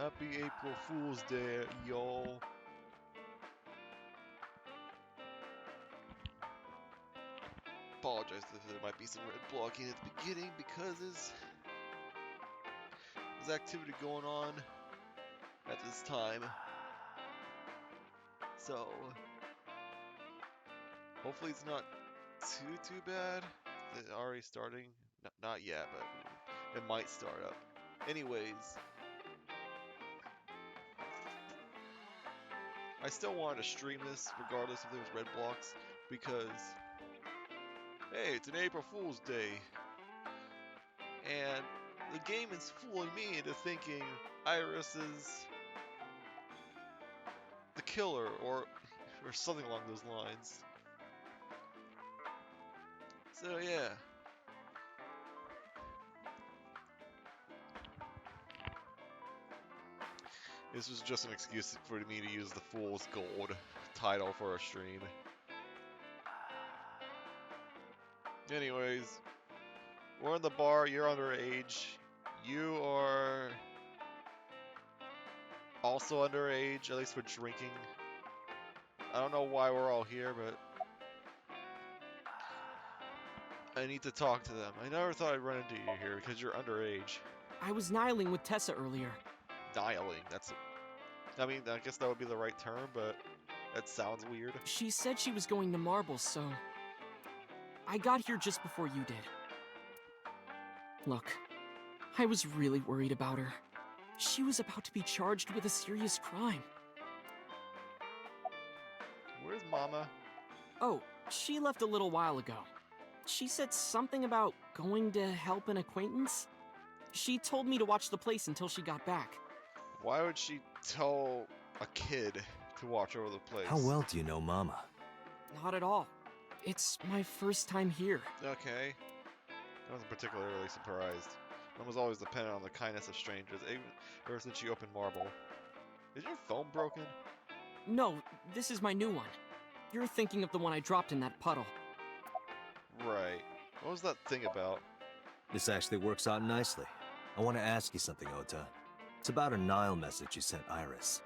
Happy April Fool's Day, y'all. Apologize if there might be some red blocking at the beginning because there's activity going on at this time. So hopefully it's not too bad. It's already starting. Not yet, but it might start up. Anyways, I still wanted to stream this regardless if there was red blocks because, hey, it's an April Fool's Day. And the game is fooling me into thinking Iris is the killer or something along those lines. So yeah. This was just an excuse for me to use the Fool's Gold title for a stream. Anyways, we're in the bar, you're underage. You are also underage, at least for drinking. I don't know why we're all here, but I need to talk to them. I never thought I'd run into you here because you're underage. I was nihiling with Tessa earlier. Dialing, I mean, I guess that would be the right term, but that sounds weird. She said she was going to Marble, so I got here just before you did. Look, I was really worried about her. She was about to be charged with a serious crime. Where's Mama? Oh, she left a little while ago. She said something about going to help an acquaintance. She told me to watch the place until she got back. Why would she tell a kid to watch over the place? How well do you know Mama? Not at all. It's my first time here. Okay. I wasn't particularly surprised. Mom was always dependent on the kindness of strangers, even ever since she opened Marble. Is your phone broken? No, this is my new one. You're thinking of the one I dropped in that puddle. Right. What was that thing about? This actually works out nicely. I want to ask you something, Ota. It's about a Nile message you sent Iris.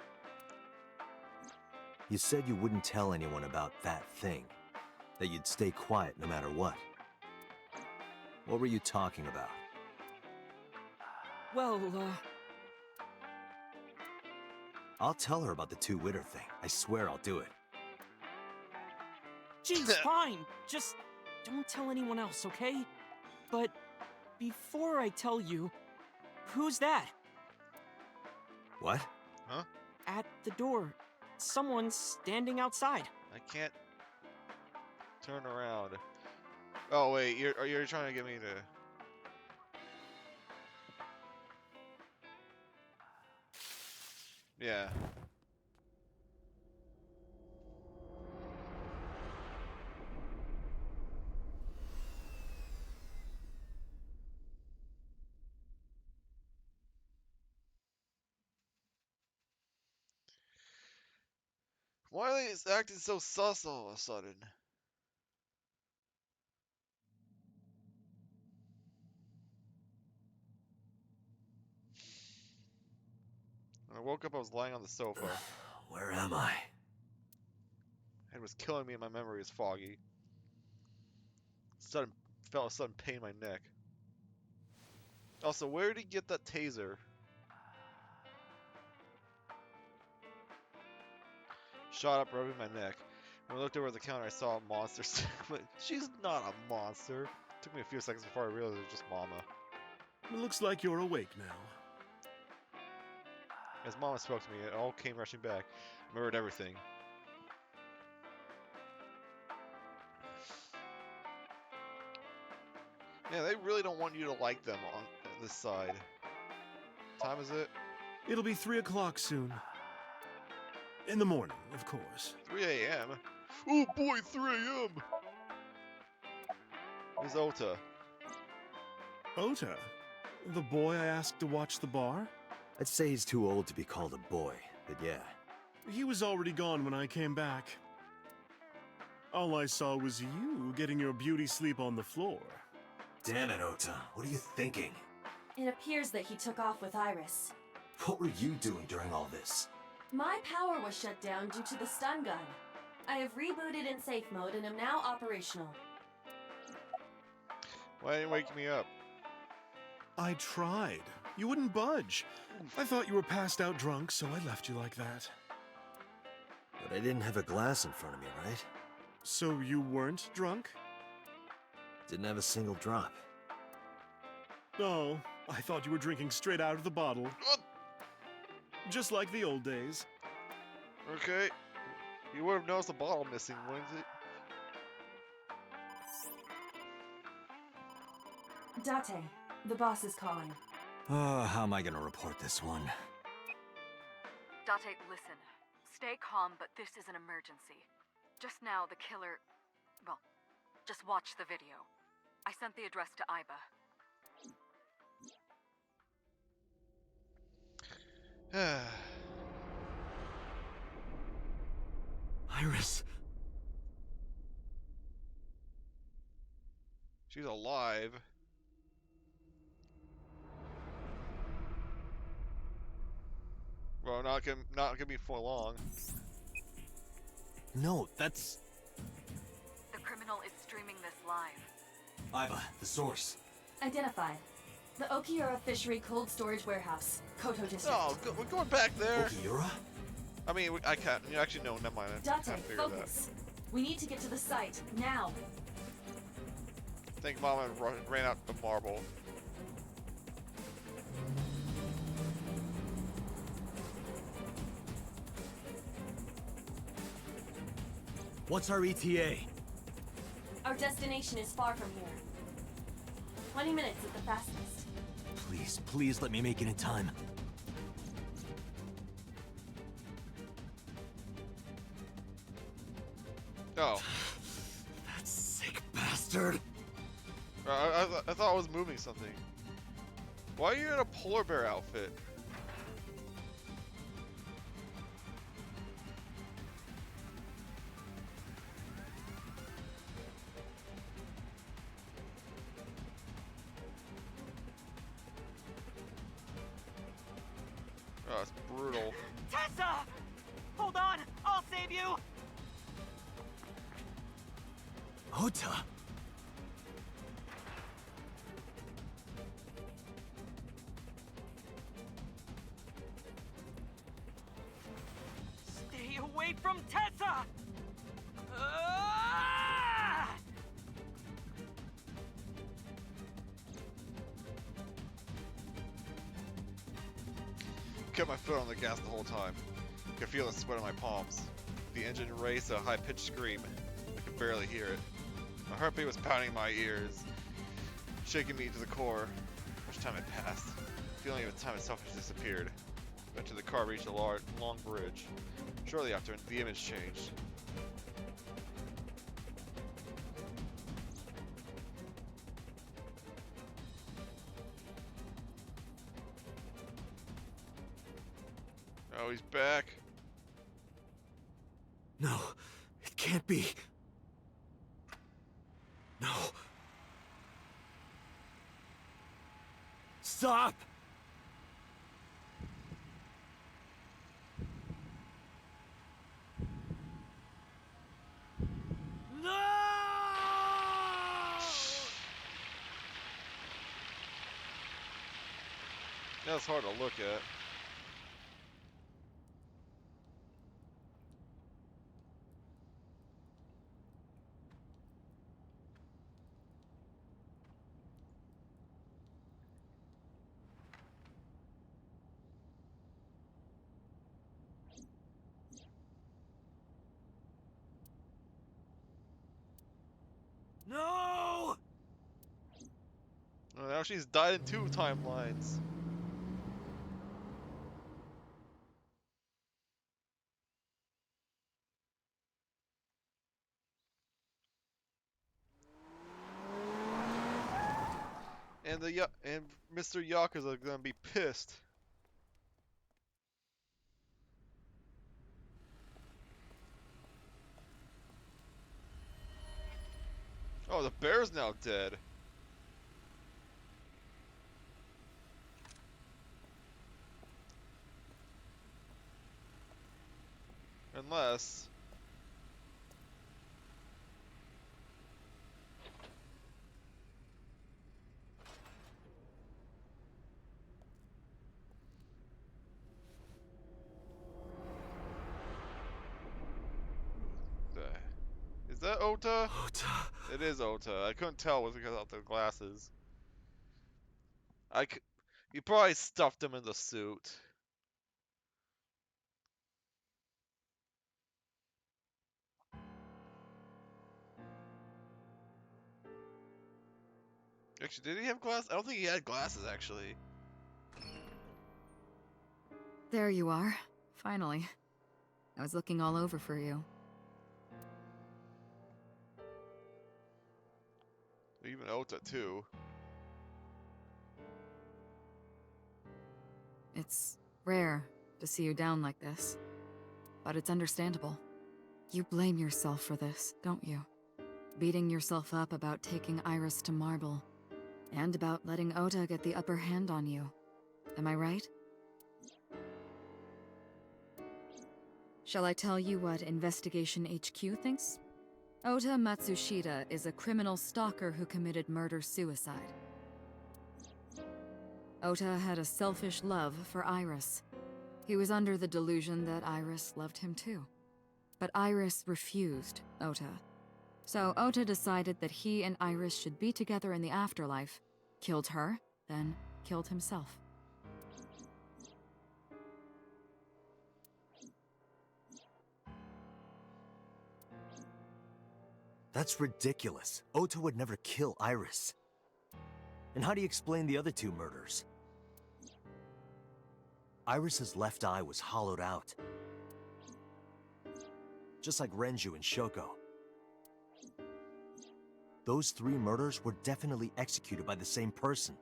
You said you wouldn't tell anyone about that thing. That you'd stay quiet no matter what. What were you talking about? Well, I'll tell her about the two-witter thing. I swear I'll do it. Geez, fine. Just don't tell anyone else, okay? But before I tell you, who's that? What? Huh? At the door. Someone's standing outside. I can't turn around. Oh wait, you're trying to get me to. Yeah. Why are they acting so sus all of a sudden? When I woke up, I was lying on the sofa. Where am I? Head was killing me and my memory is foggy. Felt a sudden pain in my neck. Also, where did he get that taser? Shot up, rubbing my neck. When I looked over at the counter, I saw a monster. But she's not a monster. It took me a few seconds before I realized it was just Mama. It looks like you're awake now. As Mama spoke to me, it all came rushing back. I remembered everything. Yeah, they really don't want you to like them on this side. What time is it? It'll be 3 o'clock soon. In the morning, of course. 3 a.m.? Oh boy, 3 a.m.! Where's Ota? Ota? The boy I asked to watch the bar? I'd say he's too old to be called a boy, but yeah. He was already gone when I came back. All I saw was you getting your beauty sleep on the floor. Damn it, Ota. What are you thinking? It appears that he took off with Iris. What were you doing during all this? My power was shut down due to the stun gun. I have rebooted in safe mode and am now operational. Why didn't you wake me up? I tried. You wouldn't budge. I thought you were passed out drunk, so I left you like that. But I didn't have a glass in front of me, right? So you weren't drunk? Didn't have a single drop. Oh, I thought you were drinking straight out of the bottle. What? Just like the old days. Okay. You would have noticed the bottle missing, wouldn't it? Date, the boss is calling. Oh, how am I gonna report this one? Date, listen. Stay calm, but this is an emergency. Just now, the killer... Well, just watch the video. I sent the address to Iba. Iris. She's alive. Well, not gonna be for long. No, that's... The criminal is streaming this live. Iva, the source. Identified. The Okiura Fishery Cold Storage Warehouse, Koto District. Oh, we're going back there. Okiura? I mean, I can't. You actually, no, never mind. I Date, figured focus. We need to get to the site, now. I think Mama ran out the marble. What's our ETA? Our destination is far from here. 20 minutes at the fastest. Please, please let me make it in time. Oh. That sick bastard. I thought I was moving something. Why are you in a polar bear outfit? Oh, it's brutal. Tessa! Hold on! I'll save you! Ota! Stay away from Tessa! Ah! Kept my foot on the gas the whole time. I could feel the sweat on my palms. The engine raised a high-pitched scream. I could barely hear it. My heartbeat was pounding in my ears, shaking me to the core. Much time had passed. The feeling of time itself has disappeared. Eventually the car reached a long bridge. Shortly after, the image changed. Oh, he's back. No, it can't be. No. Stop! No! That's hard to look at. No! Oh, now she's died in 2 timelines. And Mr. Yakuza gonna be pissed. Oh, the bear's now dead. Unless... Is that Ota? Ota. It is Ota. I couldn't tell without the glasses. He probably stuffed him in the suit. Actually, did he have glasses? I don't think he had glasses, actually. There you are. Finally. I was looking all over for you. Even Ota, too. It's rare to see you down like this, but it's understandable. You blame yourself for this, don't you? Beating yourself up about taking Iris to Marble, and about letting Ota get the upper hand on you. Am I right? Shall I tell you what Investigation HQ thinks? Ota Matsushita is a criminal stalker who committed murder-suicide. Ota had a selfish love for Iris. He was under the delusion that Iris loved him too. But Iris refused Ota. So Ota decided that he and Iris should be together in the afterlife, killed her, then killed himself. That's ridiculous. Ota would never kill Iris. And how do you explain the other two murders? Iris's left eye was hollowed out. Just like Renju and Shoko. Those three murders were definitely executed by the same person.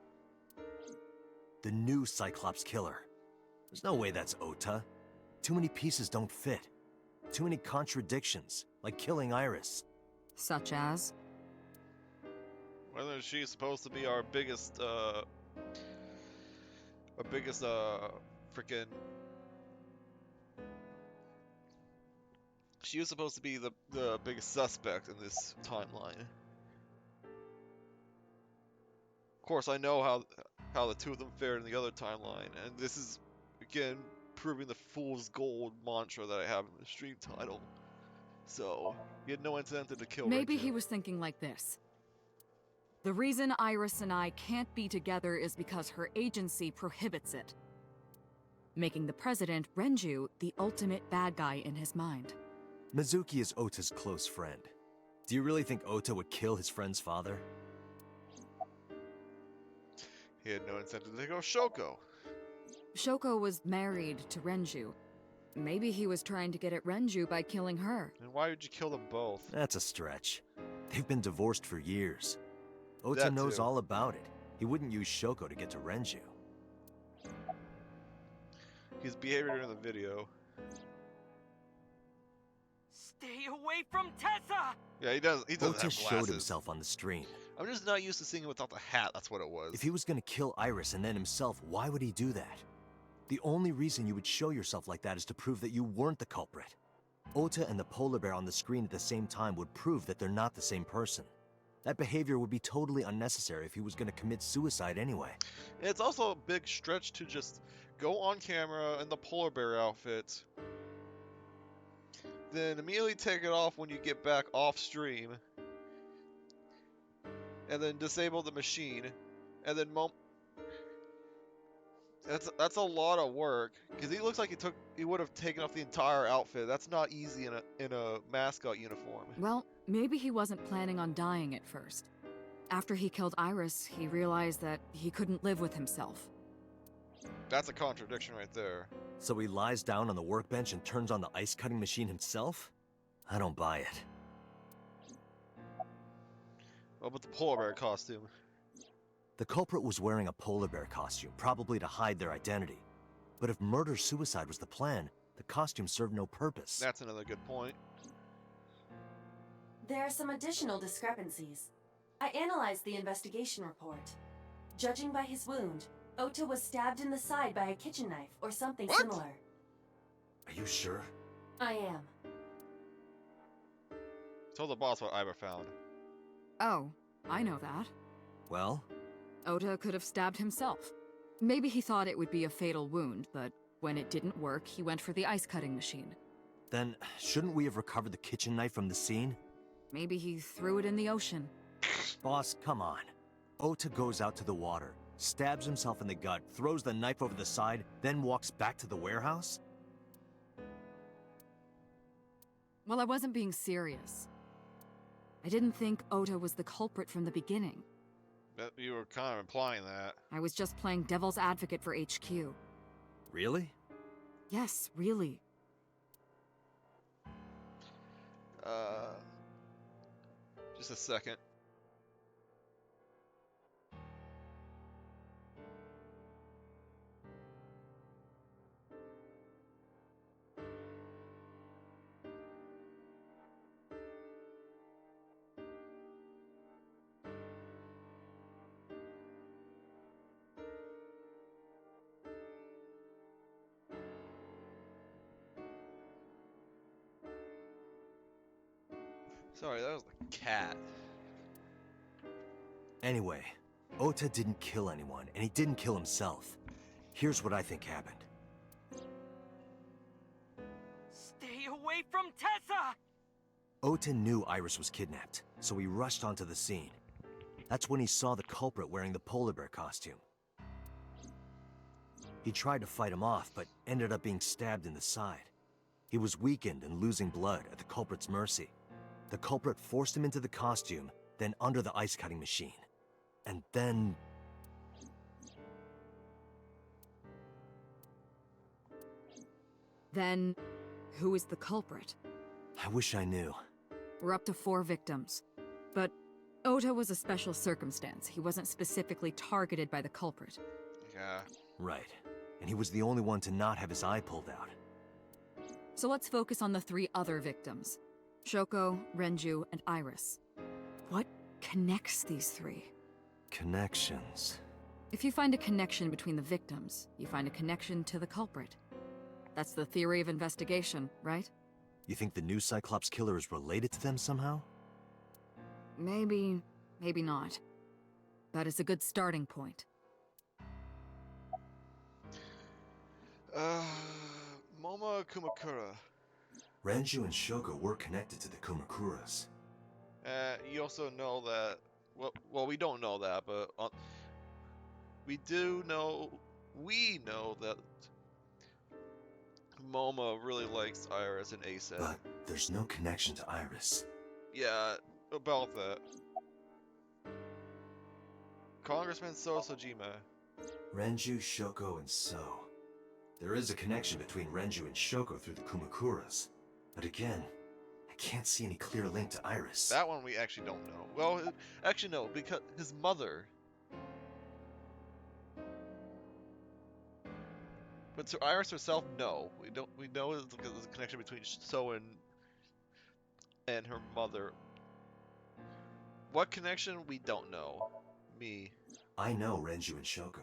The new Cyclops killer. There's no way that's Ota. Too many pieces don't fit. Too many contradictions, like killing Iris. Such as? Whether she's supposed to be our biggest, freaking... She was supposed to be the biggest suspect in this timeline. Of course, I know how the two of them fared in the other timeline, and this is, again, proving the fool's gold mantra that I have in the stream title. So, he had no incentive to kill Maybe Renju. he was thinking like this. The reason Iris and I can't be together is because her agency prohibits it. Making the president, Renju, the ultimate bad guy in his mind. Mizuki is Ota's close friend. Do you really think Ota would kill his friend's father? He had no incentive to go Shoko. Shoko was married to Renju. Maybe he was trying to get at Renju by killing her. And why would you kill them both? That's a stretch. They've been divorced for years. Ota That knows too. all about it. He wouldn't use Shoko to get to Renju. His behavior during the video. Stay away from Tessa! Yeah, he doesn't Ota have glasses. showed himself on the stream. I'm just not used to seeing him without the hat, that's what it was. If he was gonna kill Iris and then himself, why would he do that? The only reason you would show yourself like that is to prove that you weren't the culprit. Ota and the polar bear on the screen at the same time would prove that they're not the same person. That behavior would be totally unnecessary if he was gonna commit suicide anyway. And it's also a big stretch to just go on camera in the polar bear outfit, then immediately take it off when you get back off stream, and then disable the machine, and then that's a lot of work, because he looks like he would have taken off the entire outfit. That's not easy in a mascot uniform. Well, maybe he wasn't planning on dying at first. After he killed Iris, he realized that he couldn't live with himself. That's a contradiction right there. So he lies down on the workbench and turns on the ice cutting machine himself? I don't buy it. What about the polar bear costume? The culprit was wearing a polar bear costume, probably to hide their identity. But if murder-suicide was the plan, the costume served no purpose. That's another good point. There are some additional discrepancies. I analyzed the investigation report. Judging by his wound, Ota was stabbed in the side by a kitchen knife or something What? similar. Are you sure? I am. Tell the boss what Iber found. Oh, I know that. Well, Ota could have stabbed himself. Maybe he thought it would be a fatal wound, but when it didn't work, he went for the ice cutting machine. then shouldn't we have recovered the kitchen knife from the scene? Maybe he threw it in the ocean. Boss, come on. Ota goes out to the water, stabs himself in the gut, throws the knife over the side, then walks back to the warehouse? Well, I wasn't being serious. I didn't think Ota was the culprit from the beginning. Bet you were kind of implying that. I was just playing devil's advocate for HQ. Really? Yes, really. Just a second. Sorry, that was the cat. Anyway, Ota didn't kill anyone, and he didn't kill himself. Here's what I think happened. Stay away from Tessa! Ota knew Iris was kidnapped, so he rushed onto the scene. That's when he saw the culprit wearing the polar bear costume. He tried to fight him off, but ended up being stabbed in the side. He was weakened and losing blood at the culprit's mercy. The culprit forced him into the costume, then under the ice cutting machine. And then... Then, who is the culprit? I wish I knew. We're up to 4 victims. But Ota was a special circumstance. He wasn't specifically targeted by the culprit. Yeah. Right. And he was the only one to not have his eye pulled out. So let's focus on the 3 other victims. Shoko, Renju, and Iris. What connects these 3? Connections. If you find a connection between the victims, you find a connection to the culprit. That's the theory of investigation, right? You think the new Cyclops killer is related to them somehow? Maybe, maybe not. But it's a good starting point. Moma Kumakura. Renju and Shoko were connected to the Kumakuras. You also know that. Well, we don't know that, but we do know. We know that Moma really likes Iris and Aset. But there's no connection to Iris. Yeah, about that. Congressman Sojima. Renju, Shoko, and So. There is a connection between Renju and Shoko through the Kumakuras. But again, I can't see any clear link to Iris. That one we actually don't know. Well, actually no, because his mother. But to Iris herself, no. We don't. We know there's a connection between So and her mother. What connection? We don't know. Me. I know Renju and Shoko.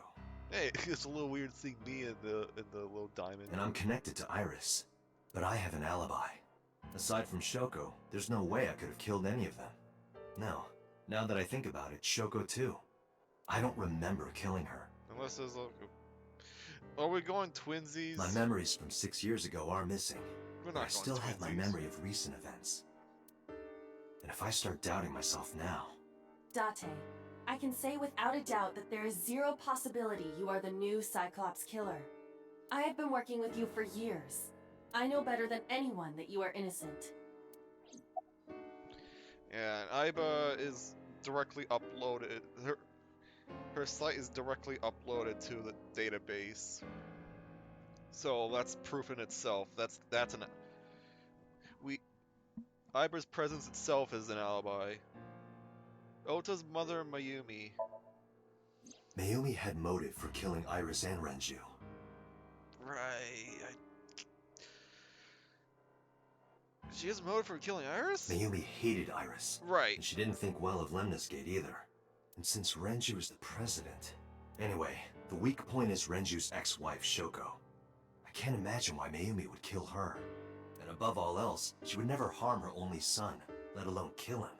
Hey, it's a little weird seeing me in the little diamond. And I'm connected to Iris. But I have an alibi. Aside from Shoko, there's no way I could have killed any of them. No. Now that I think about it, Shoko too. I don't remember killing her. Unless there's a... Are we going twinsies? My memories from 6 years ago are missing. We're But not I still have my twinsies. memory of recent events. And if I start doubting myself now... Date, I can say without a doubt that there is 0 possibility you are the new Cyclops killer. I have been working with you for years. I know better than anyone that you are innocent. Yeah, and Iba is directly uploaded. Her site is directly uploaded to the database. So that's proof in itself. That's an... Iba's presence itself is an alibi. Ota's mother, Mayumi. Mayumi had motive for killing Iris and Renju. Right. She has motive for killing Iris? Mayumi hated Iris. Right. And she didn't think well of Lemniscate either. And since Renju is the president... Anyway, the weak point is Renju's ex-wife, Shoko. I can't imagine why Mayumi would kill her. And above all else, she would never harm her only son. let alone kill him.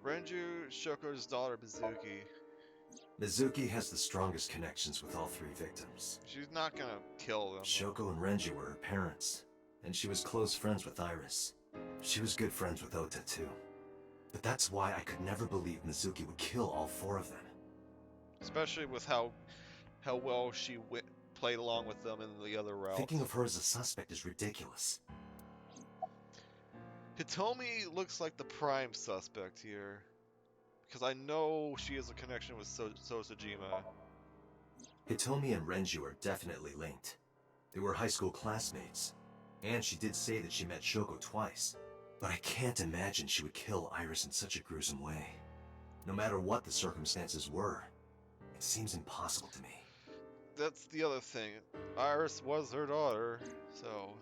Renju Shoko's daughter, Mizuki. Mizuki has the strongest connections with all three victims. She's not gonna kill them. Shoko and Renju were her parents, and she was close friends with Iris. She was good friends with Ota, too. But that's why I could never believe Mizuki would kill all four of them. Especially with how well she played along with them in the other route. Thinking of her as a suspect is ridiculous. Hitomi looks like the prime suspect here. Because I know she has a connection with Sosajima. Hitomi and Renju are definitely linked. They were high school classmates. And she did say that she met Shoko twice. But I can't imagine she would kill Iris in such a gruesome way. No matter what the circumstances were, it seems impossible to me. That's the other thing. Iris was her daughter, so...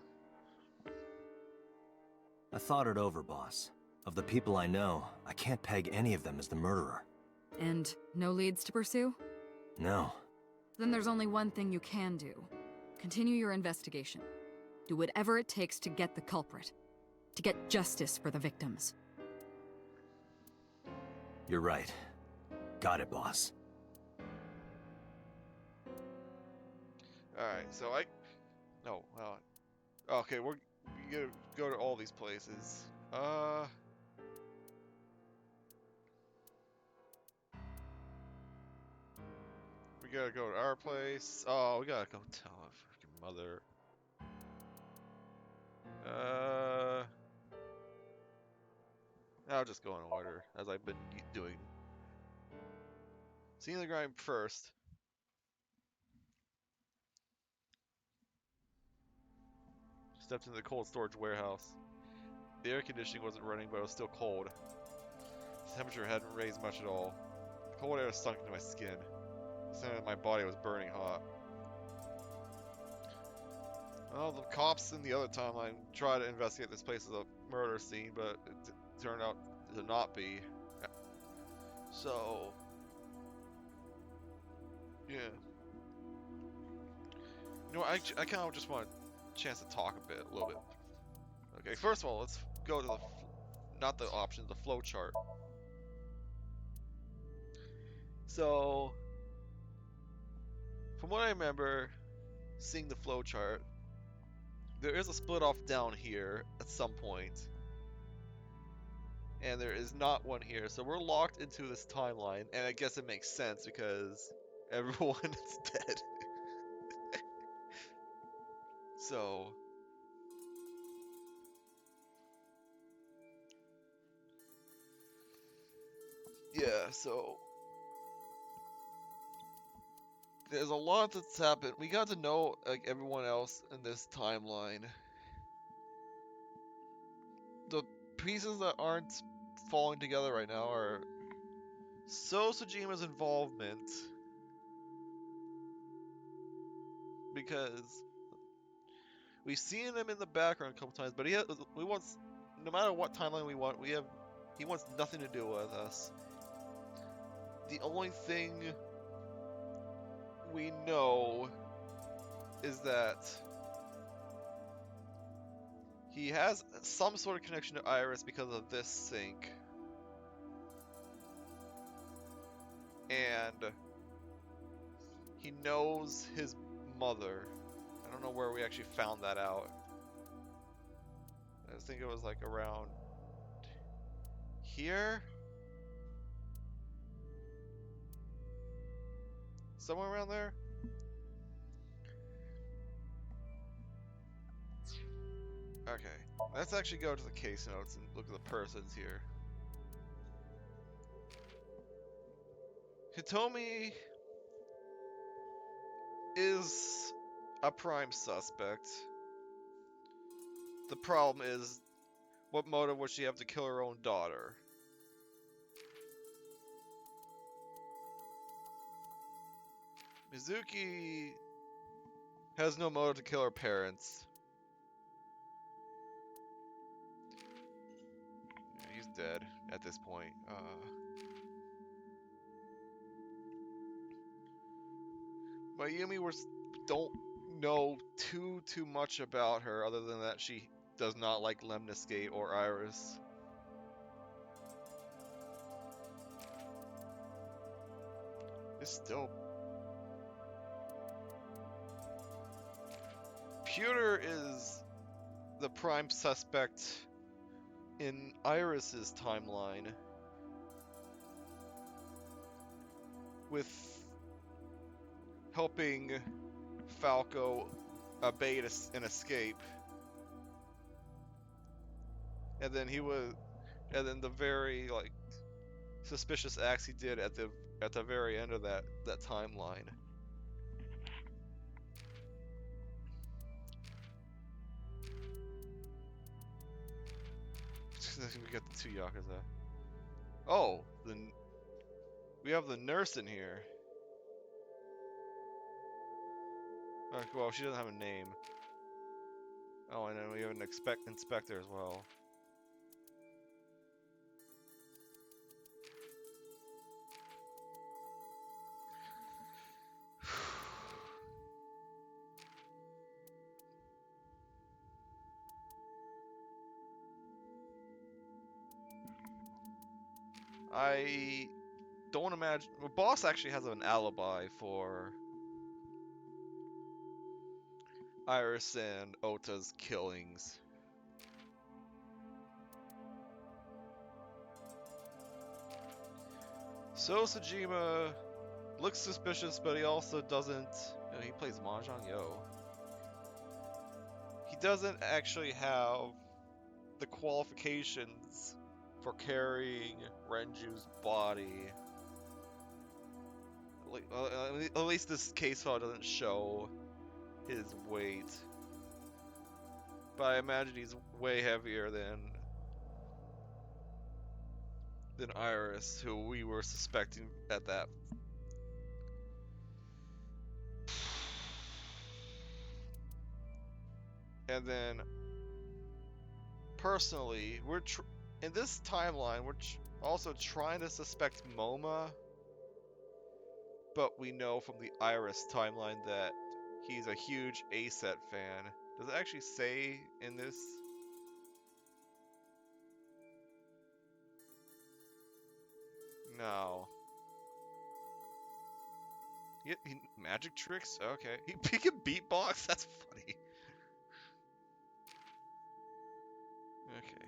I thought it over, boss. Of the people I know, I can't peg any of them as the murderer. And no leads to pursue? No. Then there's only one thing you can do. Continue your investigation. Do whatever it takes to get the culprit. To get justice for the victims. You're right. Got it, boss. Alright, so No, well... Okay, we gotta go to all these places. We gotta go to our place. Oh, we gotta go tell our freaking mother. I'll just go in order, as I've been doing. Seeing the grind first. Stepped into the cold storage warehouse. The air conditioning wasn't running, but it was still cold. The temperature hadn't raised much at all. The cold air sunk into my skin. The center of my body was burning hot. Well, the cops in the other timeline tried to investigate this place as a murder scene, but it turned out to not be. So, yeah. You know, I kind of just want a chance to talk a little bit. Okay, first of all, let's go to not the options, the flow chart. So, from what I remember, seeing the flow chart, there is a split off down here at some point. And there is not one here, so we're locked into this timeline, and I guess it makes sense because everyone is dead. So... yeah, so... there's a lot that's happened. We got to know, like, everyone else in this timeline. The pieces that aren't falling together right now are Sosajima's involvement, because we've seen him in the background a couple times, but we want, no matter what timeline we want, he wants nothing to do with us. The only thing we know is that he has some sort of connection to Iris because of this sync. And he knows his mother. I don't know where we actually found that out. I think it was like around here? Somewhere around there? Okay, let's actually go to the case notes and look at the persons here. Hitomi is a prime suspect. The problem is, what motive would she have to kill her own daughter? Mizuki has no motive to kill her parents. Yeah, he's dead at this point. Mayumi, don't know too much about her other than that she does not like Lemniscate or Iris. It's still... Pewter is the prime suspect in Iris's timeline, with helping Falco abate an escape. And then the very like suspicious acts he did at the very end of that timeline. We got the two Yakuza. Oh, we have the nurse in here. Well, she doesn't have a name. Oh, and then we have an inspector as well. I don't imagine... Well, Boss actually has an alibi for Iris and Ota's killings. So Sejima looks suspicious, but he also doesn't... You know, he plays Mahjong, yo. He doesn't actually have the qualifications for carrying Renju's body. At least this case file doesn't show his weight. But I imagine he's way heavier than Iris, who we were suspecting at that. And then, personally, in this timeline, we're also trying to suspect Moma, but we know from the Iris timeline that he's a huge A-Set fan. Does it actually say in this? No. Magic tricks? Okay. He can beatbox? That's funny. Okay.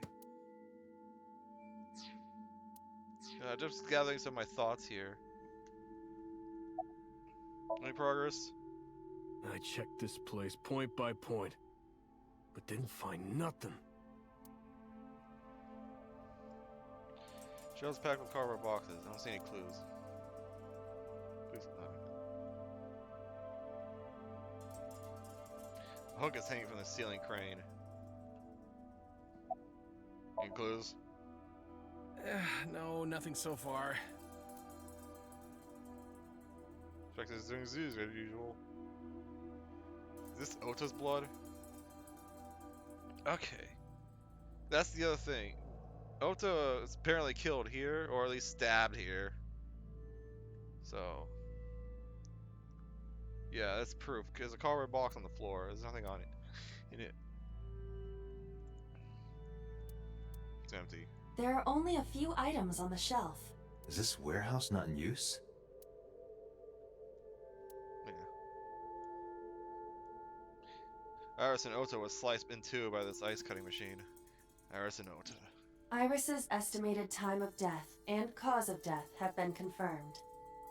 Just gathering some of my thoughts here. Any progress? I checked this place point by point, but didn't find nothing. Shelves packed with cardboard boxes. I don't see any clues. Please, A hook is hanging from the ceiling crane. Any clues? No, nothing so far. Inspector is doing zoos as usual. Is this Ota's blood? Okay. That's the other thing. Ota is apparently killed here, or at least stabbed here. So... yeah, that's proof, because there's a cardboard box on the floor. There's nothing on it. In it. It's empty. There are only a few items on the shelf. Is this warehouse not in use? Yeah. Iris and Ota was sliced in two by this ice cutting machine. Iris and Ota. Iris's estimated time of death and cause of death have been confirmed.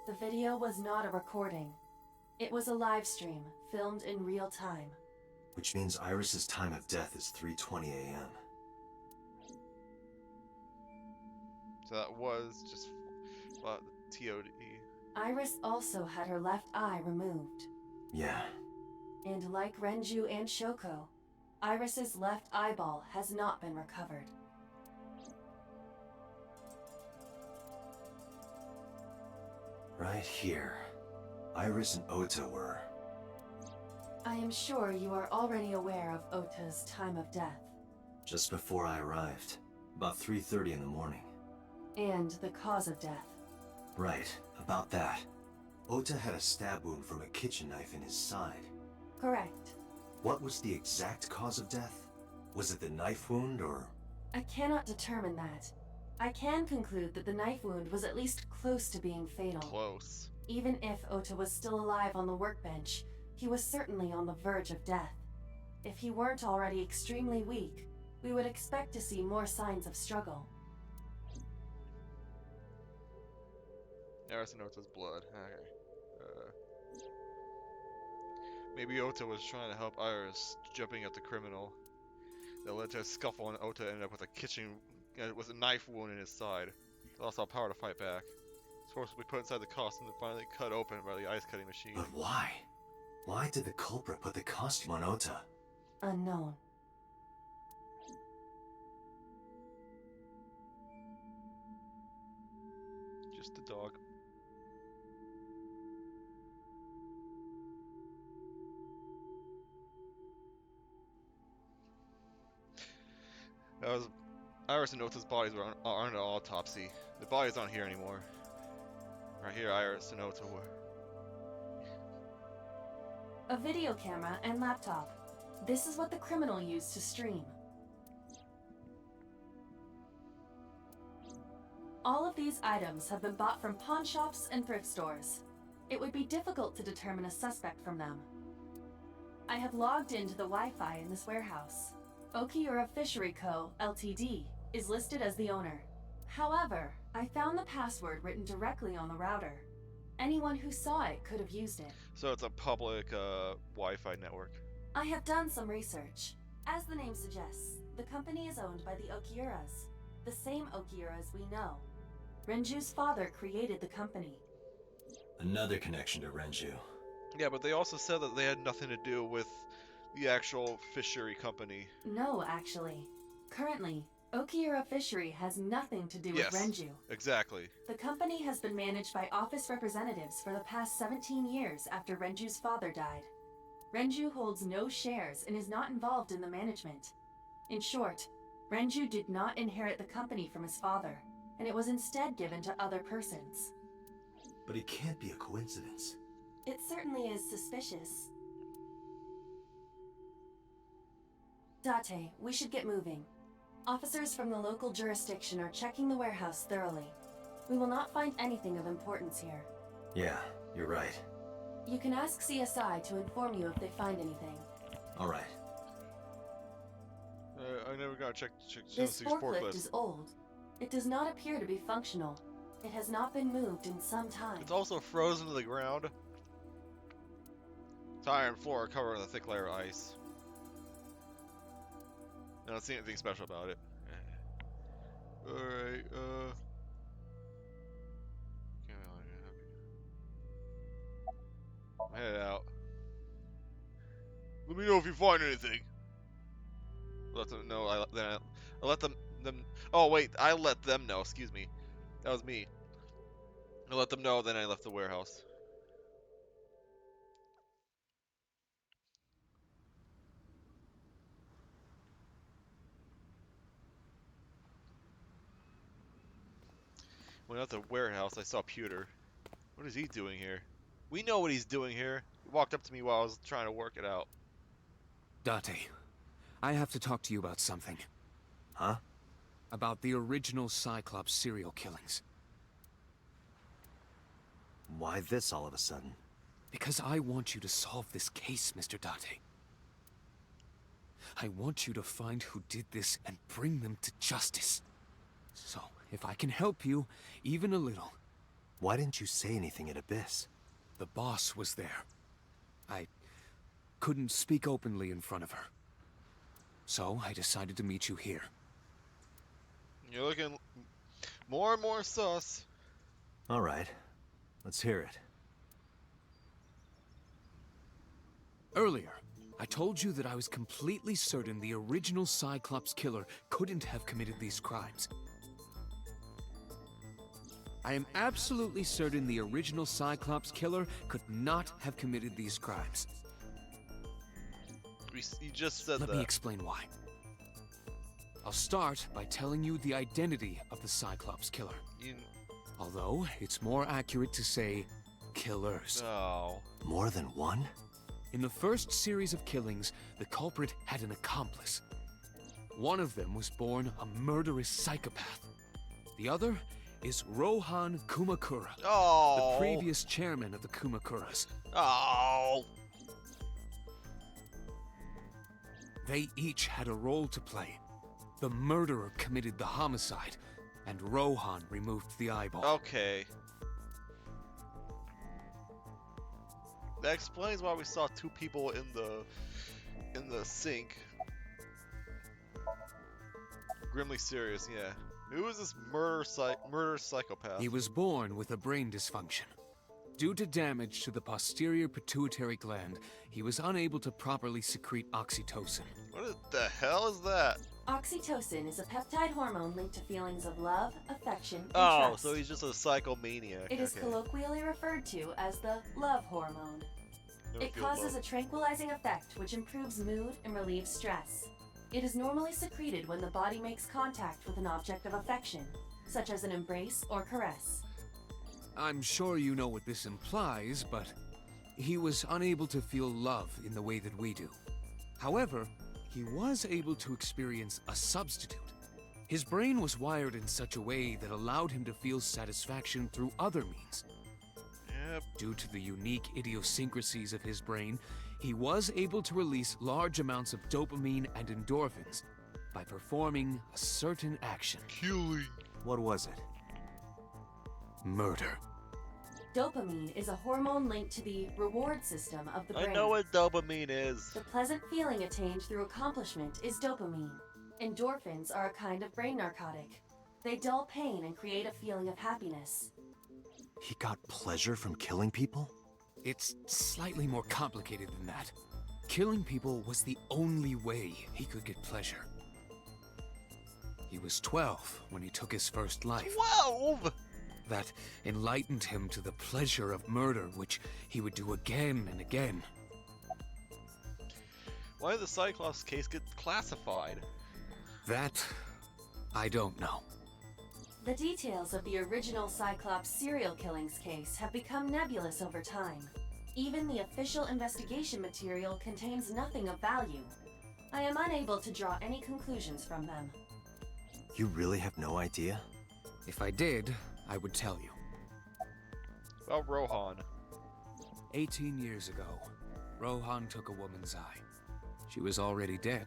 The video was not a recording. It was a live stream, filmed in real time. Which means Iris's time of death is 3:20 a.m. So that was just TOD. Iris also had her left eye removed. Yeah. And like Renju and Shoko, Iris's left eyeball has not been recovered. Right here. Iris and Ota were... I am sure you are already aware of Ota's time of death. just before I arrived. About 3:30 in the morning. And the cause of death. Right, about that. Ota had a stab wound from a kitchen knife in his side. Correct. What was the exact cause of death? Was it the knife wound, or...? I cannot determine that. I can conclude that the knife wound was at least close to being fatal. Close. Even if Ota was still alive on the workbench, he was certainly on the verge of death. If he weren't already extremely weak, we would expect to see more signs of struggle. Iris and Ota's blood. Okay. Maybe Ota was trying to help Iris, jumping at the criminal. That led to a scuffle, and Ota ended up with a knife wound in his side. He lost all power to fight back. He's forcibly put inside the costume and finally cut open by the ice cutting machine. But why? Why did the culprit put the costume on Ota? Unknown. Just a dog. That was Iris and Ota's bodies are under autopsy. The bodies aren't here anymore. Right here, Iris and Ota were. A video camera and laptop. This is what the criminal used to stream. All of these items have been bought from pawn shops and thrift stores. It would be difficult to determine a suspect from them. I have logged into the Wi-Fi in this warehouse. Okiura Fishery Co., Ltd. is listed as the owner. However, I found the password written directly on the router. Anyone who saw it could have used it. So it's a public Wi-Fi network. I have done some research. As the name suggests, the company is owned by the Okiuras, the same Okiuras we know. Renju's father created the company. Another connection to Renju. Yeah, but they also said that they had nothing to do with the actual fishery company. No, actually. Currently, Okiura Fishery has nothing to do with Renju. Exactly. The company has been managed by office representatives for the past 17 years after Renju's father died. Renju holds no shares and is not involved in the management. In short, Renju did not inherit the company from his father, and it was instead given to other persons. But it can't be a coincidence. It certainly is suspicious. Date, we should get moving. Officers from the local jurisdiction are checking the warehouse thoroughly. We will not find anything of importance here. Yeah, you're right. You can ask CSI to inform you if they find anything. All right. I never got to check This these forklift is old. It does not appear to be functional. It has not been moved in some time. It's also frozen to the ground. Tire and floor are covered with a thick layer of ice. I don't see anything special about it. Alright, head out. Let me know if you find anything. Let them know. I let them. Oh wait, I let them know. Excuse me. That was me. I let them know. Then I left the warehouse. When I left the warehouse, I saw Pewter. What is he doing here? We know what he's doing here. He walked up to me while I was trying to work it out. Date, I have to talk to you about something. Huh? About the original Cyclops serial killings. Why this all of a sudden? Because I want you to solve this case, Mr. Date. I want you to find who did this and bring them to justice. So, if I can help you, even a little. Why didn't you say anything at Abyss? The boss was there. I couldn't speak openly in front of her. So, I decided to meet you here. You're looking more and more sus. All right. Let's hear it. Earlier, I told you that I was completely certain the original Cyclops killer couldn't have committed these crimes. I am absolutely certain the original Cyclops killer could not have committed these crimes. You just said that. Let me explain why. I'll start by telling you the identity of the Cyclops killer. Although, it's more accurate to say, killers. No. More than one? In the first series of killings, the culprit had an accomplice. One of them was born a murderous psychopath. The other is Rohan Kumakura, Oh. the previous chairman of the Kumakuras. Oh. They each had a role to play. The murderer committed the homicide, and Rohan removed the eyeball. Okay. That explains why we saw two people in the sink. Grimly serious, yeah. Who is this murder psychopath? He was born with a brain dysfunction. Due to damage to the posterior pituitary gland, he was unable to properly secrete oxytocin. What the hell is that? Oxytocin is a peptide hormone linked to feelings of love, affection, and Oh, trust. so he's just a psychomaniac. It is okay. colloquially referred to as the love hormone. Never It feel causes love. a tranquilizing effect which improves mood and relieves stress. It is normally secreted when the body makes contact with an object of affection, such as an embrace or caress. I'm sure you know what this implies, but he was unable to feel love in the way that we do. However, he was able to experience a substitute. His brain was wired in such a way that allowed him to feel satisfaction through other means. Yep. Due to the unique idiosyncrasies of his brain, he was able to release large amounts of dopamine and endorphins by performing a certain action. Killing. What was it? Murder. Dopamine is a hormone linked to the reward system of the brain. I know what dopamine is. The pleasant feeling attained through accomplishment is dopamine. Endorphins are a kind of brain narcotic. They dull pain and create a feeling of happiness. He got pleasure from killing people? It's slightly more complicated than that. Killing people was the only way he could get pleasure. He was 12 when he took his first life. 12! That enlightened him to the pleasure of murder, which he would do again and again. Why did the Cyclops case get classified? That, I don't know. The details of the original Cyclops serial killings case have become nebulous over time. Even the official investigation material contains nothing of value. I am unable to draw any conclusions from them. You really have no idea? If I did, I would tell you. About Rohan. 18 years ago, Rohan took a woman's eye. She was already dead.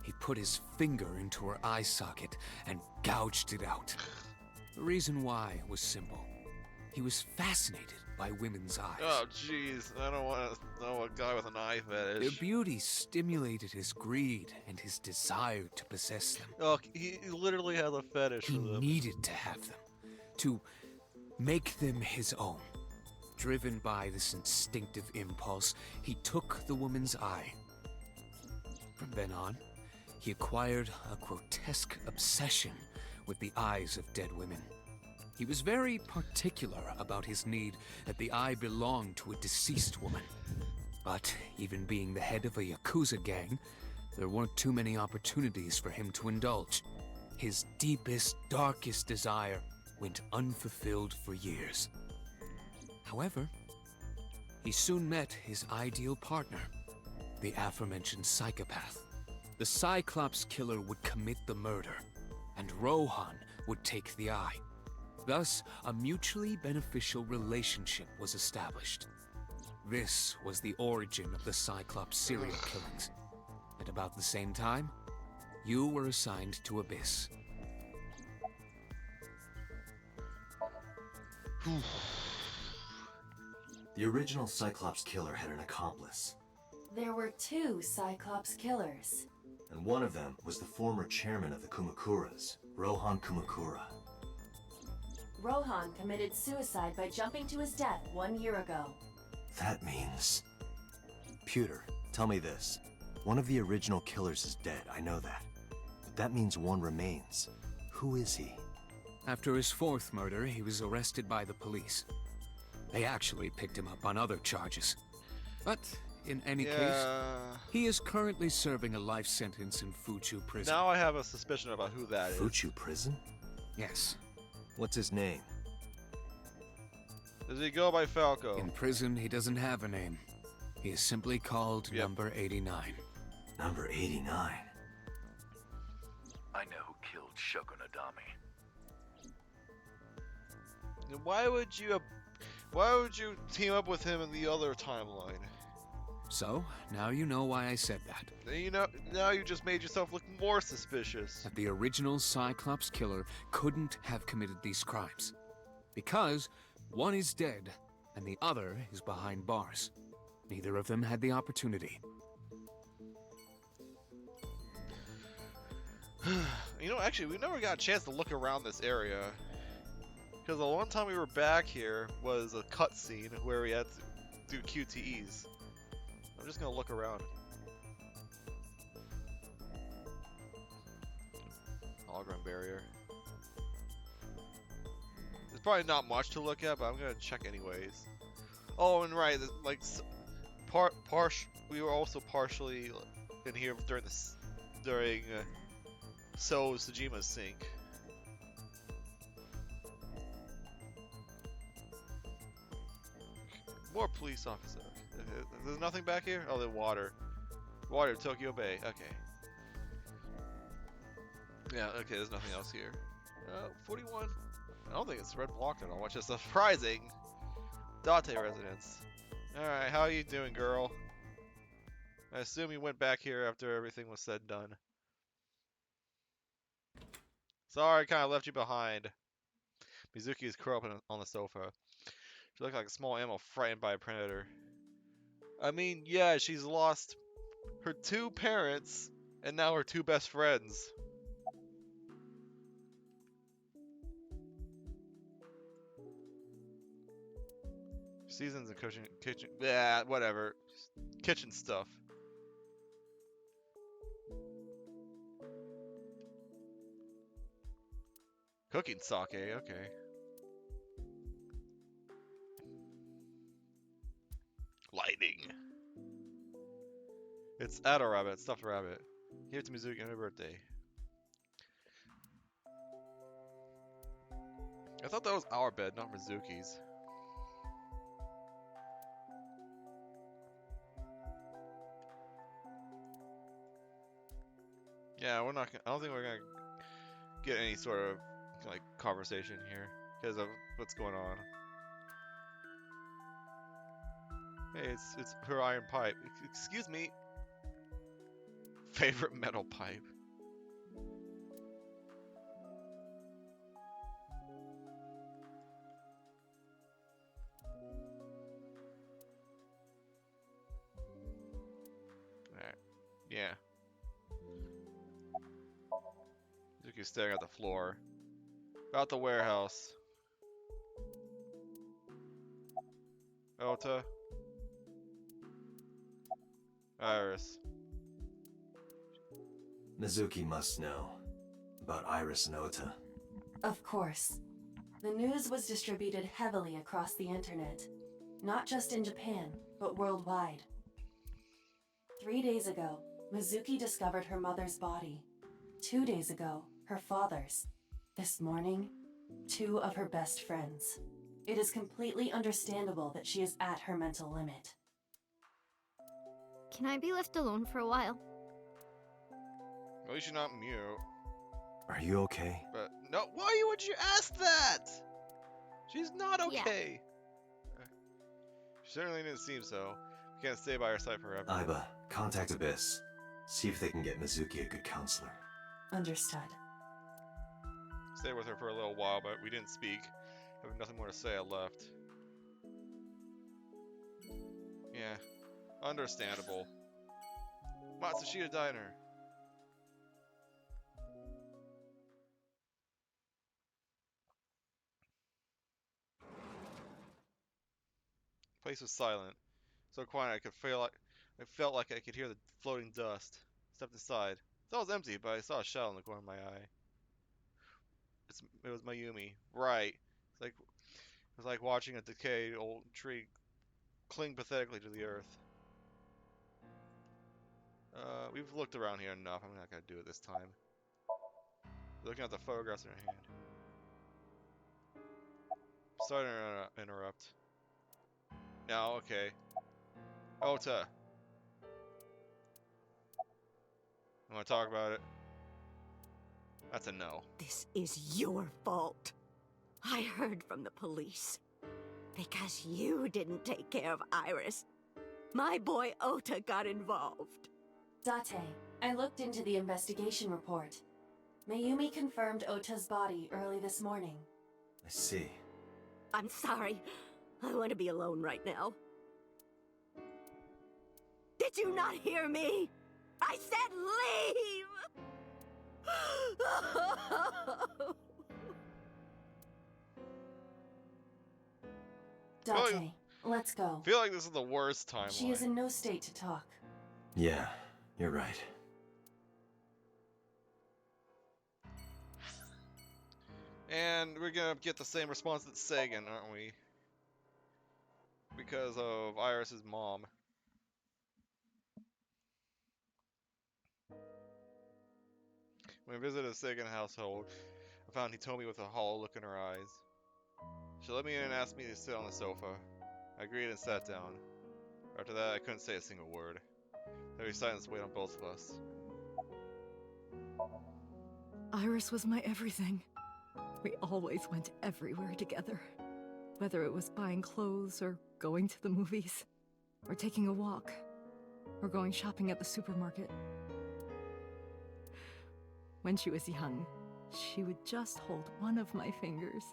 He put his finger into her eye socket and gouged it out. The reason why was simple. He was fascinated by women's eyes. Oh, jeez. I don't want to know a guy with an eye Their fetish. beauty stimulated his greed and his desire to possess them. Oh, he literally has a fetish He for them. needed to have them, to make them his own. Driven by this instinctive impulse, he took the woman's eye. From then on, he acquired a grotesque obsession with the eyes of dead women. He was very particular about his need that the eye belonged to a deceased woman. But even being the head of a Yakuza gang, there weren't too many opportunities for him to indulge. His deepest, darkest desire went unfulfilled for years. However, he soon met his ideal partner, the aforementioned psychopath. The Cyclops killer would commit the murder, and Rohan would take the eye. Thus, a mutually beneficial relationship was established. This was the origin of the Cyclops serial killings. At about the same time, you were assigned to Abyss. The original Cyclops killer had an accomplice, There were two Cyclops killers. and one of them was the former chairman of the Kumakuras, Rohan Kumakura. Rohan committed suicide by jumping to his death 1 year ago. That means... Pewter, tell me this. One of the original killers is dead, I know that. But that means one remains. Who is he? After his fourth murder, he was arrested by the police. They actually picked him up on other charges. But, in any case, Yeah. he is currently serving a life sentence in Fuchu prison. Now I have a suspicion about who that is. Fuchu prison? Yes. What's his name? Does he go by Falco? In prison, he doesn't have a name. He is simply called Yep. Number 89. Number 89. killed Shogunadami. And why would you team up with him in the other timeline? So, now you know why I said that. You know, now you just made yourself look more suspicious. That the original Cyclops killer couldn't have committed these crimes. Because one is dead, and the other is behind bars. Neither of them had the opportunity. You know, actually, we never got a chance to look around this area. Because the one time we were back here was a cutscene where we had to do QTEs. I'm just gonna look around. Hologram barrier. There's probably not much to look at, but I'm gonna check anyways. Oh, and right, like, we were also partially in here during So Tsujima's sync. More police officers. There's nothing back here? Oh, the water. Water, Tokyo Bay. Okay. Yeah, okay, there's nothing else here. 41. I don't think it's red blocked at all, which is surprising. Date residence. Alright, how are you doing, girl? I assume you went back here after everything was said and done. Sorry, I kind of left you behind. Mizuki is curled up on the sofa. She looked like a small animal frightened by a predator. I mean, yeah, she's lost her 2 parents and now her 2 best friends. Seasons and kitchen, yeah, whatever. Kitchen stuff. Cooking sake, okay. Lighting. It's Addo Rabbit, stuffed rabbit. Give it to Mizuki on her birthday. I thought that was our bed, not Mizuki's. Yeah, we're not. I don't think we're gonna get any sort of like conversation here because of what's going on. Hey, it's her iron pipe. Excuse me. Favorite metal pipe. Alright. Yeah. Yuki's staring at the floor. About the warehouse. Ota. Iris. Mizuki must know about Iris and Ota. Of course. The news was distributed heavily across the internet. Not just in Japan, but worldwide. 3 days ago, Mizuki discovered her mother's body. 2 days ago, her father's. This morning, 2 of her best friends. It is completely understandable that she is at her mental limit. Can I be left alone for a while? At least you're not mute. Are you okay? But no, why would you ask that? She's not okay. Yeah. She certainly didn't seem so. We can't stay by her side forever. Aiba, contact Abyss. See if they can get Mizuki a good counselor. Understood. Stayed with her for a little while, but we didn't speak. Having nothing more to say, I left. Yeah, understandable. Matsushita Diner. Place was silent, so quiet I felt like I could hear the floating dust. Stepped inside. It was empty, but I saw a shadow in the corner of my eye. It was Mayumi. Right. It's like watching a decayed old tree cling pathetically to the earth. We've looked around here enough. I'm not gonna do it this time. Looking at the photographs in her hand. Sorry to interrupt. Now, okay. Ota. You wanna talk about it? That's a no. This is your fault. I heard from the police. Because you didn't take care of Iris, my boy Ota got involved. Date, I looked into the investigation report. Mayumi confirmed Ota's body early this morning. I see. I'm sorry. I want to be alone right now. Did you not hear me? I said leave! Date, let's go. I feel like this is the worst timeline. She is in no state to talk. Yeah, you're right. And we're gonna get the same response as Sagan, aren't we? Because of Iris's mom. When I visited the Sagan household, I found Hitomi with a hollow look in her eyes. She let me in and asked me to sit on the sofa. I agreed and sat down. After that, I couldn't say a single word. Heavy silence weighed on both of us. Iris was my everything. We always went everywhere together. Whether it was buying clothes, or going to the movies, or taking a walk, or going shopping at the supermarket. When she was young, she would just hold one of my fingers.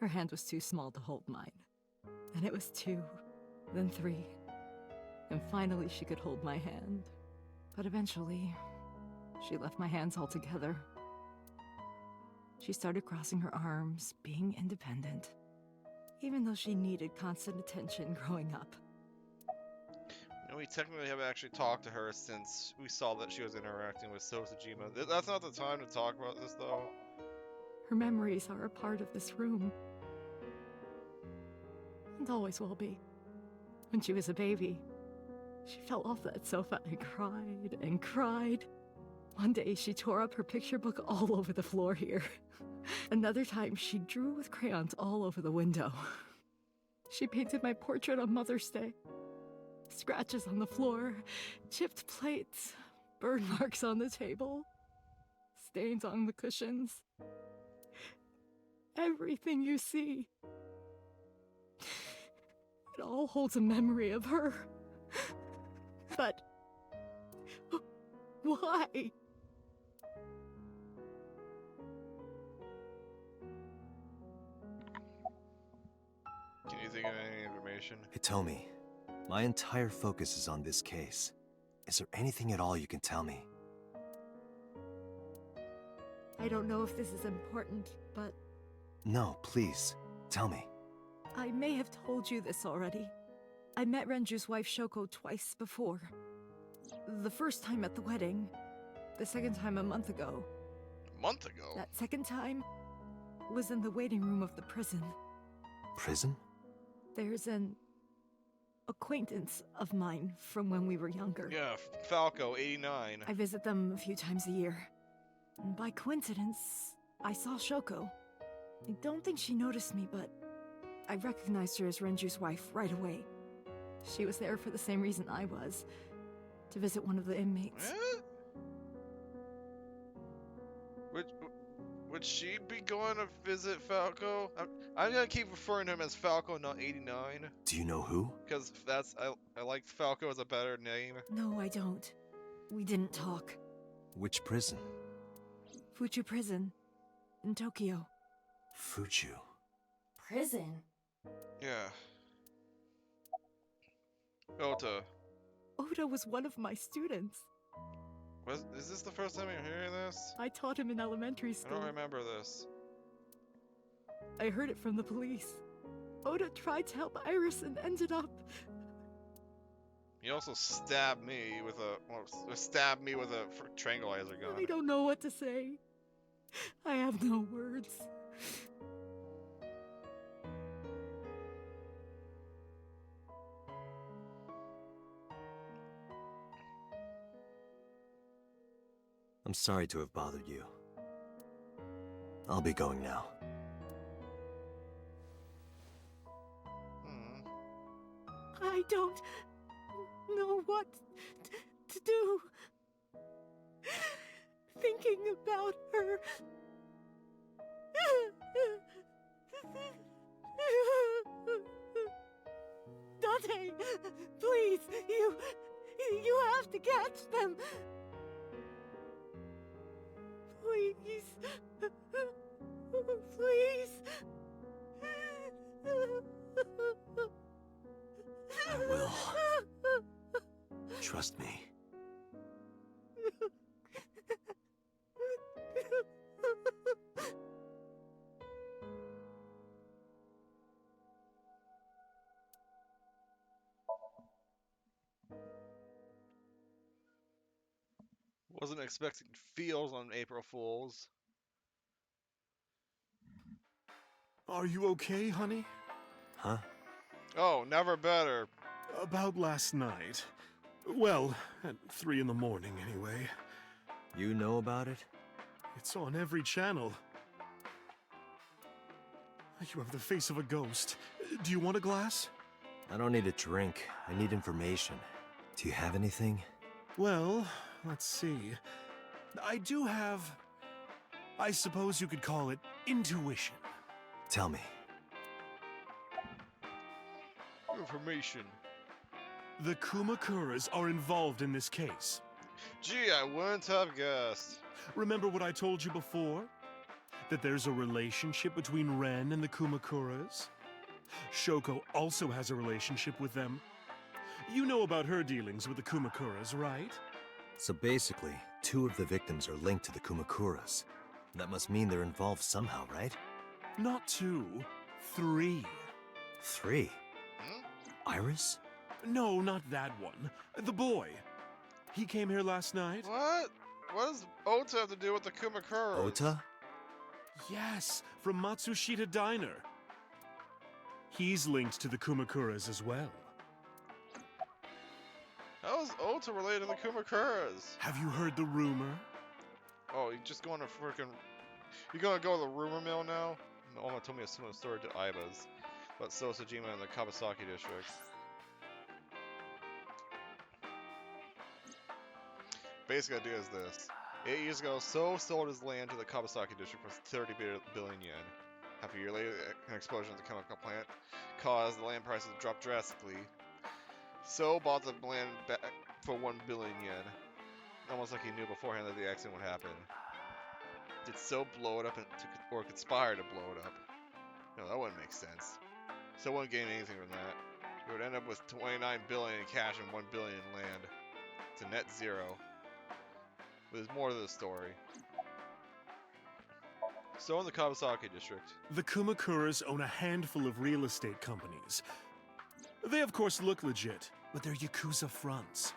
Her hand was too small to hold mine. And it was 2, then 3, and finally she could hold my hand. But eventually, she left my hands altogether. She started crossing her arms, being independent, even though she needed constant attention growing up. And we technically haven't actually talked to her since we saw that she was interacting with Sosajima. That's not the time to talk about this, though. Her memories are a part of this room. And always will be. When she was a baby, she fell off that sofa and cried and cried. One day she tore up her picture book all over the floor here. Another time she drew with crayons all over the window. She painted my portrait on Mother's Day. Scratches on the floor, chipped plates, burn marks on the table, stains on the cushions. Everything you see. It all holds a memory of her. But why? Can you think of any information? Hitomi, my entire focus is on this case. Is there anything at all you can tell me? I don't know if this is important, but No, please, tell me. I may have told you this already. I met Renju's wife Shoko twice before. The first time at the wedding, the second time a month ago. A month ago? That second time was in the waiting room of the prison. Prison? There's an acquaintance of mine from when we were younger. Yeah, Falco, 89. I visit them a few times a year. And by coincidence, I saw Shoko. I don't think she noticed me, but I recognized her as Renju's wife right away. She was there for the same reason I was, to visit one of the inmates. Would she be going to visit Falco? I'm gonna keep referring to him as Falco, not 89. Do you know who? Because I like Falco as a better name. No, I don't. We didn't talk. Which prison? Fuchu Prison, in Tokyo. Fuchu. Prison? Yeah. Ota. Oda was one of my students. Is this the first time you're hearing this? I taught him in elementary I school. don't remember this. I heard it from the police. Oda tried to help Iris and ended up... He also stabbed me with a tranquilizer gun. I don't know what to say. I have no words. I'm sorry to have bothered you. I'll be going now. I don't know what to do. thinking about her. Dante, please, you have to catch them. Please. Please. I will. Trust me. Wasn't expecting feels on April Fools. Are you okay, honey? Huh? Oh, never better. About last night. Well, at 3 in the morning, anyway. You know about it? It's on every channel. You have the face of a ghost. Do you want a glass? I don't need a drink. I need information. Do you have anything? Well, let's see. I do have... I suppose you could call it intuition. Tell me. Information. The Kumakuras are involved in this case. Gee, I wouldn't have guessed. Remember what I told you before? That there's a relationship between Ren and the Kumakuras? Shoko also has a relationship with them. You know about her dealings with the Kumakuras, right? So basically, 2 of the victims are linked to the Kumakuras. That must mean they're involved somehow, right? Not 2, 3. 3? Hmm? Iris? No, not that one. The boy. He came here last night. What? What does Ota have to do with the Kumakuras? Ota? Yes, from Matsushita Diner. He's linked to the Kumakuras as well. How is Ota related to the Kumakuras? Have you heard the rumor? Oh, you just going to freaking... You gonna go to the rumor mill now? Oma told me a similar story to Aiba's about Sosajima in the Kawasaki district. Basic idea is this. 8 years ago, So sold his land to the Kawasaki district for 30 billion yen. Half a year later, an explosion at the chemical plant caused the land prices to drop drastically. So bought the land back for 1 billion yen. Almost like he knew beforehand that the accident would happen. Did So blow it up or conspire to blow it up? No, that wouldn't make sense. So wouldn't gain anything from that. He would end up with 29 billion in cash and 1 billion in land. It's a net zero. But there's more to the story. So in the Kawasaki district. The Kumakuras own a handful of real estate companies. They of course look legit, but they're Yakuza fronts.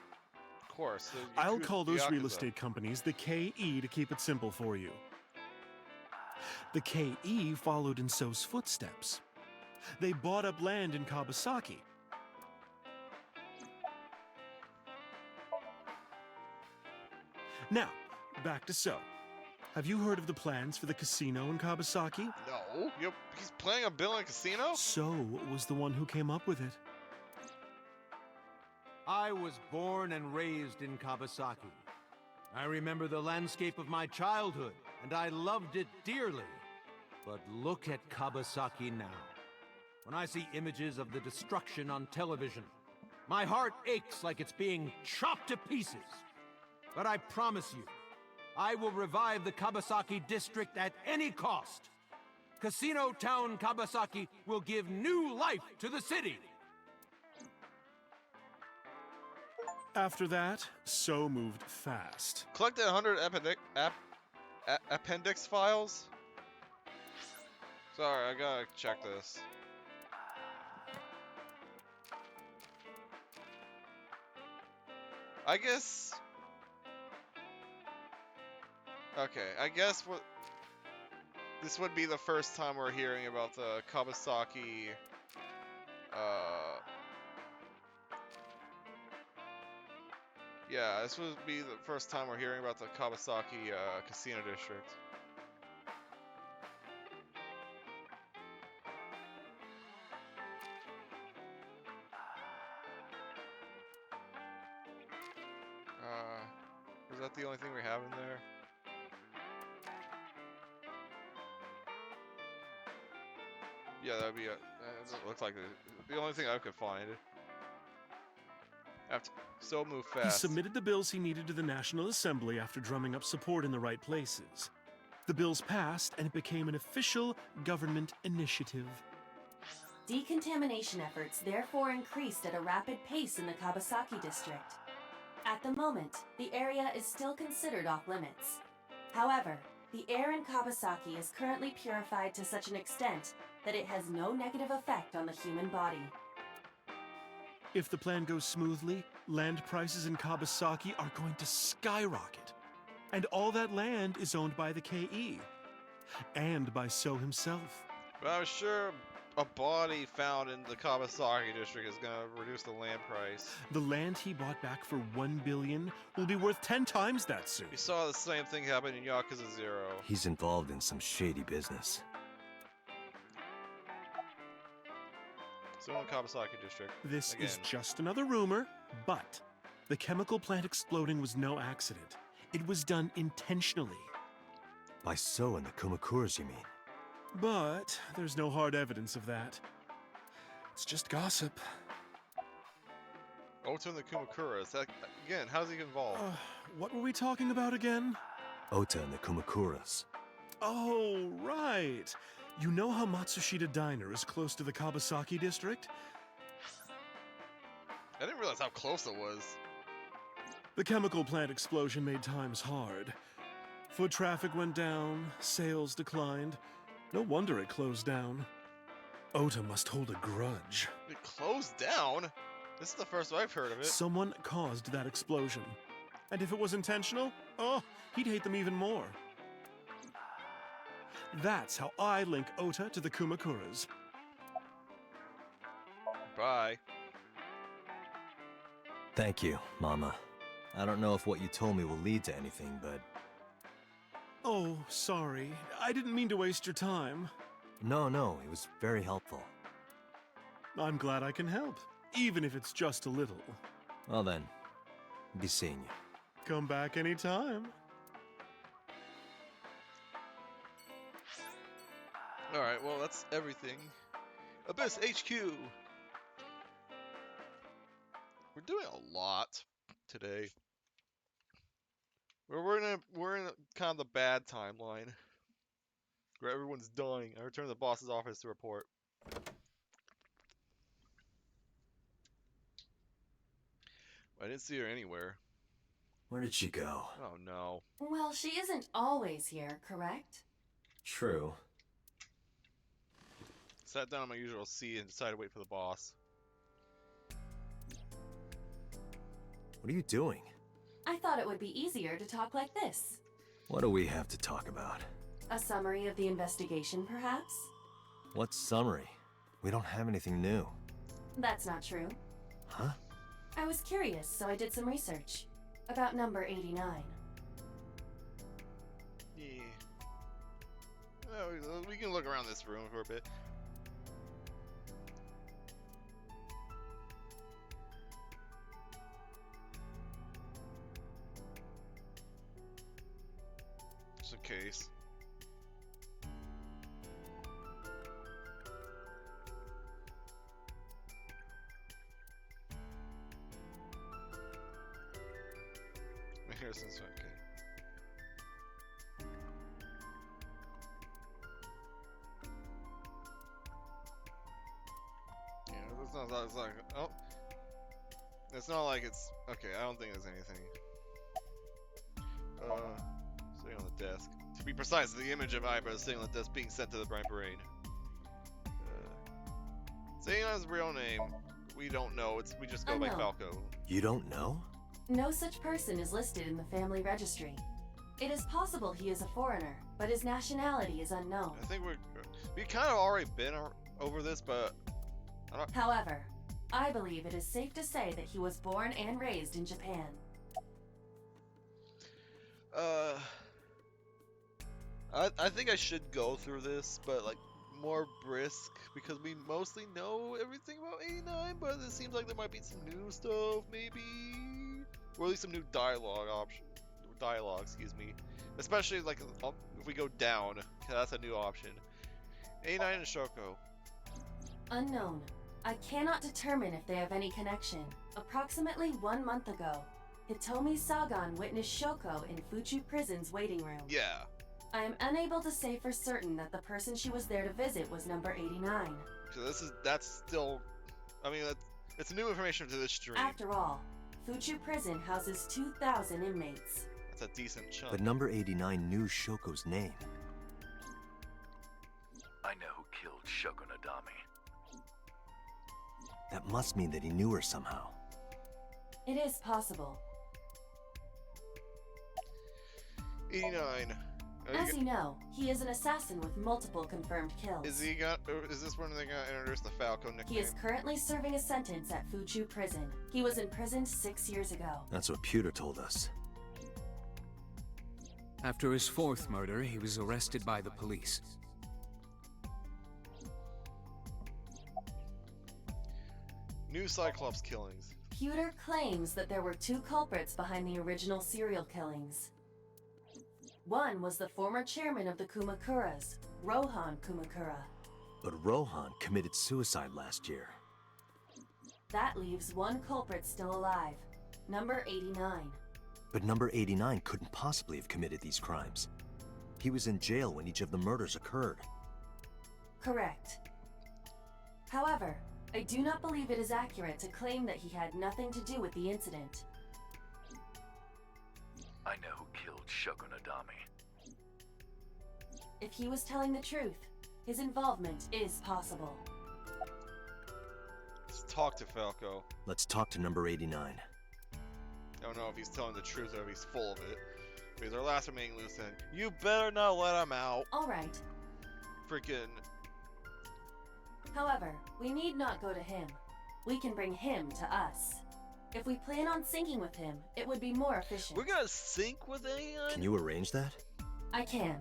Of course. I'll call those real Yakuza. estate companies the KE to keep it simple for you. The KE followed in So's footsteps. They bought up land in Kawasaki. Now, back to So. Have you heard of the plans for the casino in Kawasaki? No. He's playing a bill in a casino? So was the one who came up with it. I was born and raised in Kawasaki. I remember the landscape of my childhood, and I loved it dearly. But look at Kawasaki now. When I see images of the destruction on television, my heart aches like it's being chopped to pieces. But I promise you, I will revive the Kawasaki district at any cost. Casino Town Kawasaki will give new life to the city. After that, So moved fast. Collected 100 appendix files? Sorry, I gotta check this. I guess... Okay, I guess what... This would be the first time we're hearing about the Kawasaki... Yeah, this would be the first time we're hearing about the Kawasaki Casino District. Is that the only thing we have in there? Yeah, that'd be it looks like the only thing I could find. Have to so move He fast. submitted the bills he needed to the National Assembly after drumming up support in the right places. The bills passed, and it became an official government initiative. Decontamination efforts therefore increased at a rapid pace in the Kabasaki district. At the moment, the area is still considered off limits. However, the air in Kabasaki is currently purified to such an extent that it has no negative effect on the human body. If the plan goes smoothly, land prices in Kabasaki are going to skyrocket. And all that land is owned by the KE. And by So himself. But I'm sure a body found in the Kawasaki district is gonna reduce the land price. The land he bought back for $1 billion will be worth 10 times that soon. We saw the same thing happen in Yakuza 0. He's involved in some shady business. So in the Kawasaki district. This is Again. just another rumor, but the chemical plant exploding was no accident. It was done intentionally. By So and the Kumakuras, you mean? But there's no hard evidence of that. It's just gossip. Ota and the Kumakuras. Again, how does he get involved? What were we talking about again? Ota and the Kumakuras. Oh, right. You know how Matsushita Diner is close to the Kabasaki district? I didn't realize how close it was. The chemical plant explosion made times hard. Foot traffic went down, sales declined. No wonder it closed down. Ota must hold a grudge. It closed down? This is the first I've heard of it. Someone caused that explosion. And if it was intentional, oh, he'd hate them even more. That's how I link Ota to the Kumakuras. Bye. Thank you, Mama. I don't know if what you told me will lead to anything, but... Oh, sorry. I didn't mean to waste your time. No, it was very helpful. I'm glad I can help, even if it's just a little. Well then, be seeing you. Come back anytime. Alright, well, that's everything. Abyss HQ! We're doing a lot today. We're in kind of the bad timeline. Where everyone's dying. I return to the boss's office to report. I didn't see her anywhere. Where did she go? Oh no. Well, she isn't always here, correct? True. Sat down on my usual seat and decided to wait for the boss. What are you doing? I thought it would be easier to talk like this. What do we have to talk about? A summary of the investigation, perhaps? What summary? We don't have anything new. That's not true. Huh? I was curious, so I did some research. About number 89. Yeah. Well, we can look around this room for a bit. Just in case. Here's this one, okay. Yeah, it's not, oh. It's not like it's, okay, I don't think there's anything. Sitting on the desk. To be precise, the image of Ibra is sitting on the desk being sent to the Bright Parade. Saying his real name, we don't know, we just go by Unknown. Falco. You don't know? No such person is listed in the family registry. It is possible he is a foreigner, but his nationality is unknown. I think we kind of already been over this, but I don't. However, I believe it is safe to say that he was born and raised in Japan. I think I should go through this, but like more brisk because we mostly know everything about 89, but it seems like there might be some new stuff, maybe, or at least some new dialogue, excuse me. Especially like if we go down, 'cause that's a new option. 89 and Shoko. Unknown. I cannot determine if they have any connection. Approximately 1 month ago, Hitomi Sagan witnessed Shoko in Fuchu Prison's waiting room. Yeah. I am unable to say for certain that the person she was there to visit was number 89. So that's still, I mean, it's new information to this stream. After all, Fuchu Prison houses 2,000 inmates. That's a decent chunk. But number 89 knew Shoko's name. I know who killed Shoko Nadami. That must mean that he knew her somehow. It is possible. 89. As you know, he is an assassin with multiple confirmed kills. Is this when they're gonna introduce the Falco nickname? He is currently serving a sentence at Fuchu Prison. He was imprisoned 6 years ago. That's what Pewter told us. After his 4th murder, he was arrested by the police. New Cyclops killings. Pewter claims that there were 2 culprits behind the original serial killings. One was the former chairman of the Kumakuras, Rohan Kumakura. But Rohan committed suicide last year. That leaves 1 culprit still alive, number 89. But number 89 couldn't possibly have committed these crimes. He was in jail when each of the murders occurred. Correct. However, I do not believe it is accurate to claim that he had nothing to do with the incident. I know who killed Shoko Nadami. If he was telling the truth, his involvement is possible. Let's talk to Falco. Let's talk to number 89. I don't know if he's telling the truth or if he's full of it. But he's our last remaining loose end. You better not let him out. Alright. Freaking. However, we need not go to him. We can bring him to us. If we plan on syncing with him, it would be more efficient. We're gonna sync with 89? Can you arrange that? I can.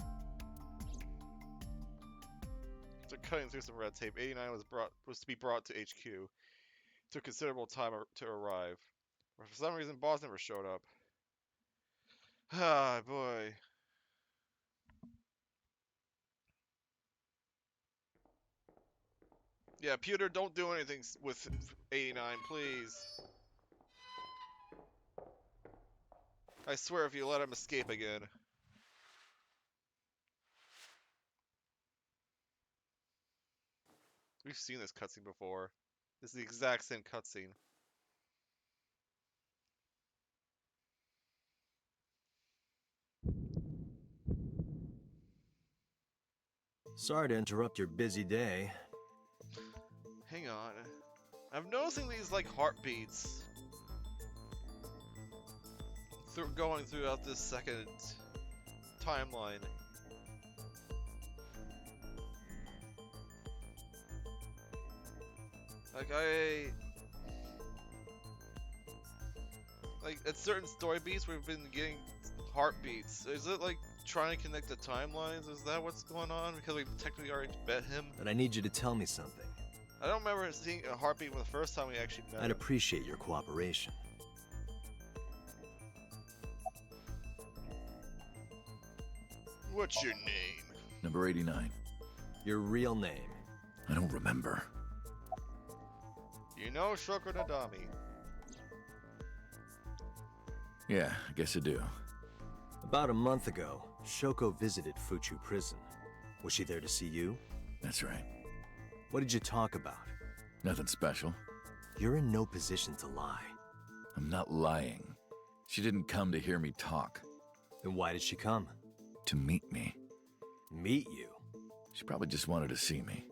After cutting through some red tape, 89 was to be brought to HQ. It took considerable time to arrive. But for some reason, boss never showed up. Ah, boy. Yeah, Pewter, don't do anything with 89, please. I swear if you let him escape again. We've seen this cutscene before. This is the exact same cutscene. Sorry to interrupt your busy day. Hang on. I'm noticing these, like, heartbeats. Going throughout this second timeline. Like, at certain story beats, we've been getting heartbeats. Is it, like, trying to connect the timelines? Is that what's going on? Because we technically already met him? But I need you to tell me something. I don't remember seeing a heartbeat the first time we actually met I'd him. appreciate your cooperation. What's your name? Number 89. Your real name. I don't remember. You know Shoko Nadami. Yeah, I guess I do. About a month ago, Shoko visited Fuchu Prison. Was she there to see you? That's right. What did you talk about? Nothing special. You're in no position to lie. I'm not lying. She didn't come to hear me talk. Then why did she come? To meet me. Meet you? She probably just wanted to see me.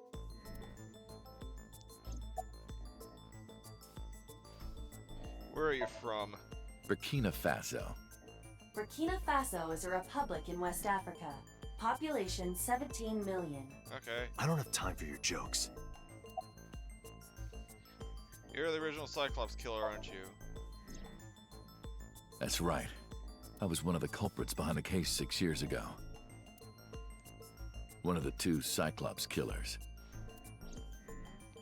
Where are you from? Burkina Faso. Burkina Faso is a republic in West Africa. Population 17 million. Okay. I don't have time for your jokes. You're the original Cyclops killer, aren't you? That's right. I was one of the culprits behind the case 6 years ago. One of the 2 Cyclops killers.